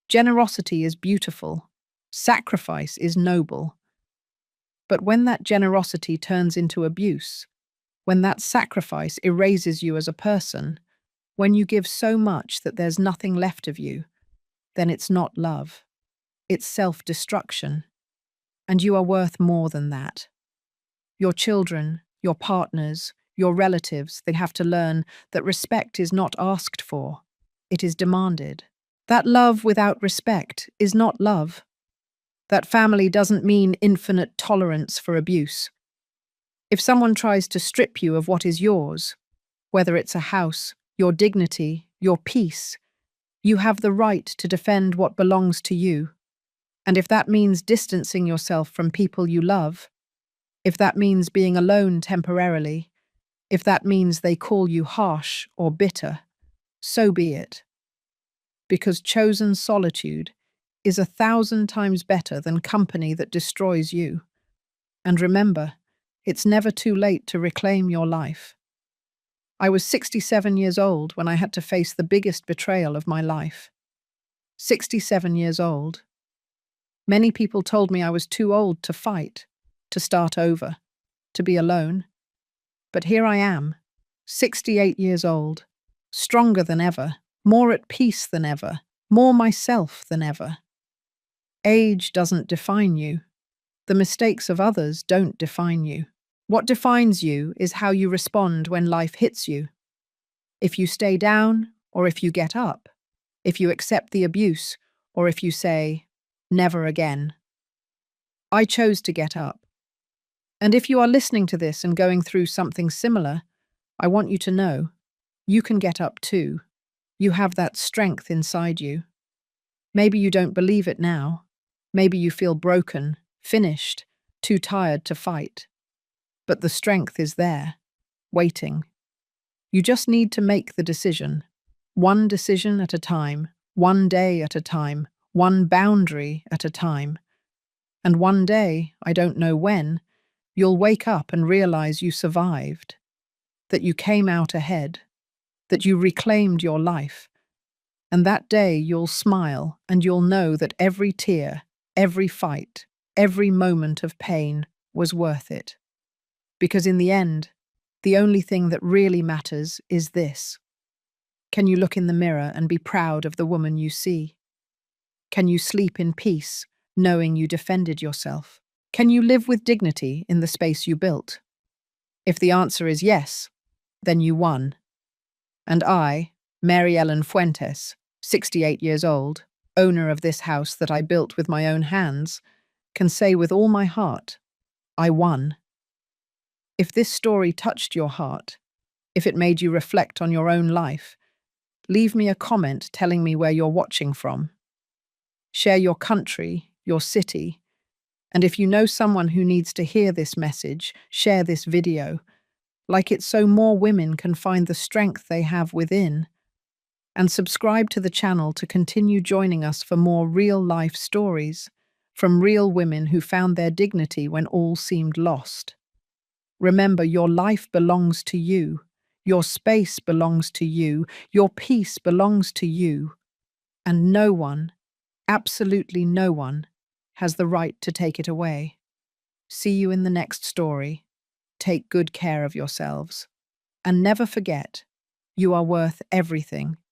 Generosity is beautiful. Sacrifice is noble. But when that generosity turns into abuse, when that sacrifice erases you as a person, when you give so much that there's nothing left of you, then it's not love. It's self-destruction. And you are worth more than that. Your children, your partners, your relatives, they have to learn that respect is not asked for. It is demanded. That love without respect is not love. That family doesn't mean infinite tolerance for abuse. If someone tries to strip you of what is yours, whether it's a house, your dignity, your peace, you have the right to defend what belongs to you. And if that means distancing yourself from people you love, if that means being alone temporarily, if that means they call you harsh or bitter, so be it. Because chosen solitude is 1,000 times better than company that destroys you. And remember, it's never too late to reclaim your life. I was 67 years old when I had to face the biggest betrayal of my life. 67 years old. Many people told me I was too old to fight, to start over, to be alone. But here I am, 68 years old, stronger than ever, more at peace than ever, more myself than ever. Age doesn't define you. The mistakes of others don't define you. What defines you is how you respond when life hits you. If you stay down, or if you get up. If you accept the abuse, or if you say, never again. I chose to get up. And if you are listening to this and going through something similar, I want you to know you can get up too. You have that strength inside you. Maybe you don't believe it now. Maybe you feel broken, finished, too tired to fight. But the strength is there, waiting. You just need to make the decision. One decision at a time, one day at a time, one boundary at a time. And one day, I don't know when, you'll wake up and realize you survived, that you came out ahead, that you reclaimed your life. And that day you'll smile and you'll know that every tear, every fight, every moment of pain was worth it. Because in the end, the only thing that really matters is this. Can you look in the mirror and be proud of the woman you see? Can you sleep in peace, knowing you defended yourself? Can you live with dignity in the space you built? If the answer is yes, then you won. And I, Mary Ellen Fuentes, 68 years old, owner of this house that I built with my own hands, can say with all my heart, I won. If this story touched your heart, if it made you reflect on your own life, leave me a comment telling me where you're watching from. Share your country, your city, and if you know someone who needs to hear this message, share this video, like it so more women can find the strength they have within. And subscribe to the channel to continue joining us for more real-life stories from real women who found their dignity when all seemed lost. Remember, your life belongs to you. Your space belongs to you. Your peace belongs to you. And no one, absolutely no one, has the right to take it away. See you in the next story. Take good care of yourselves. And never forget, you are worth everything.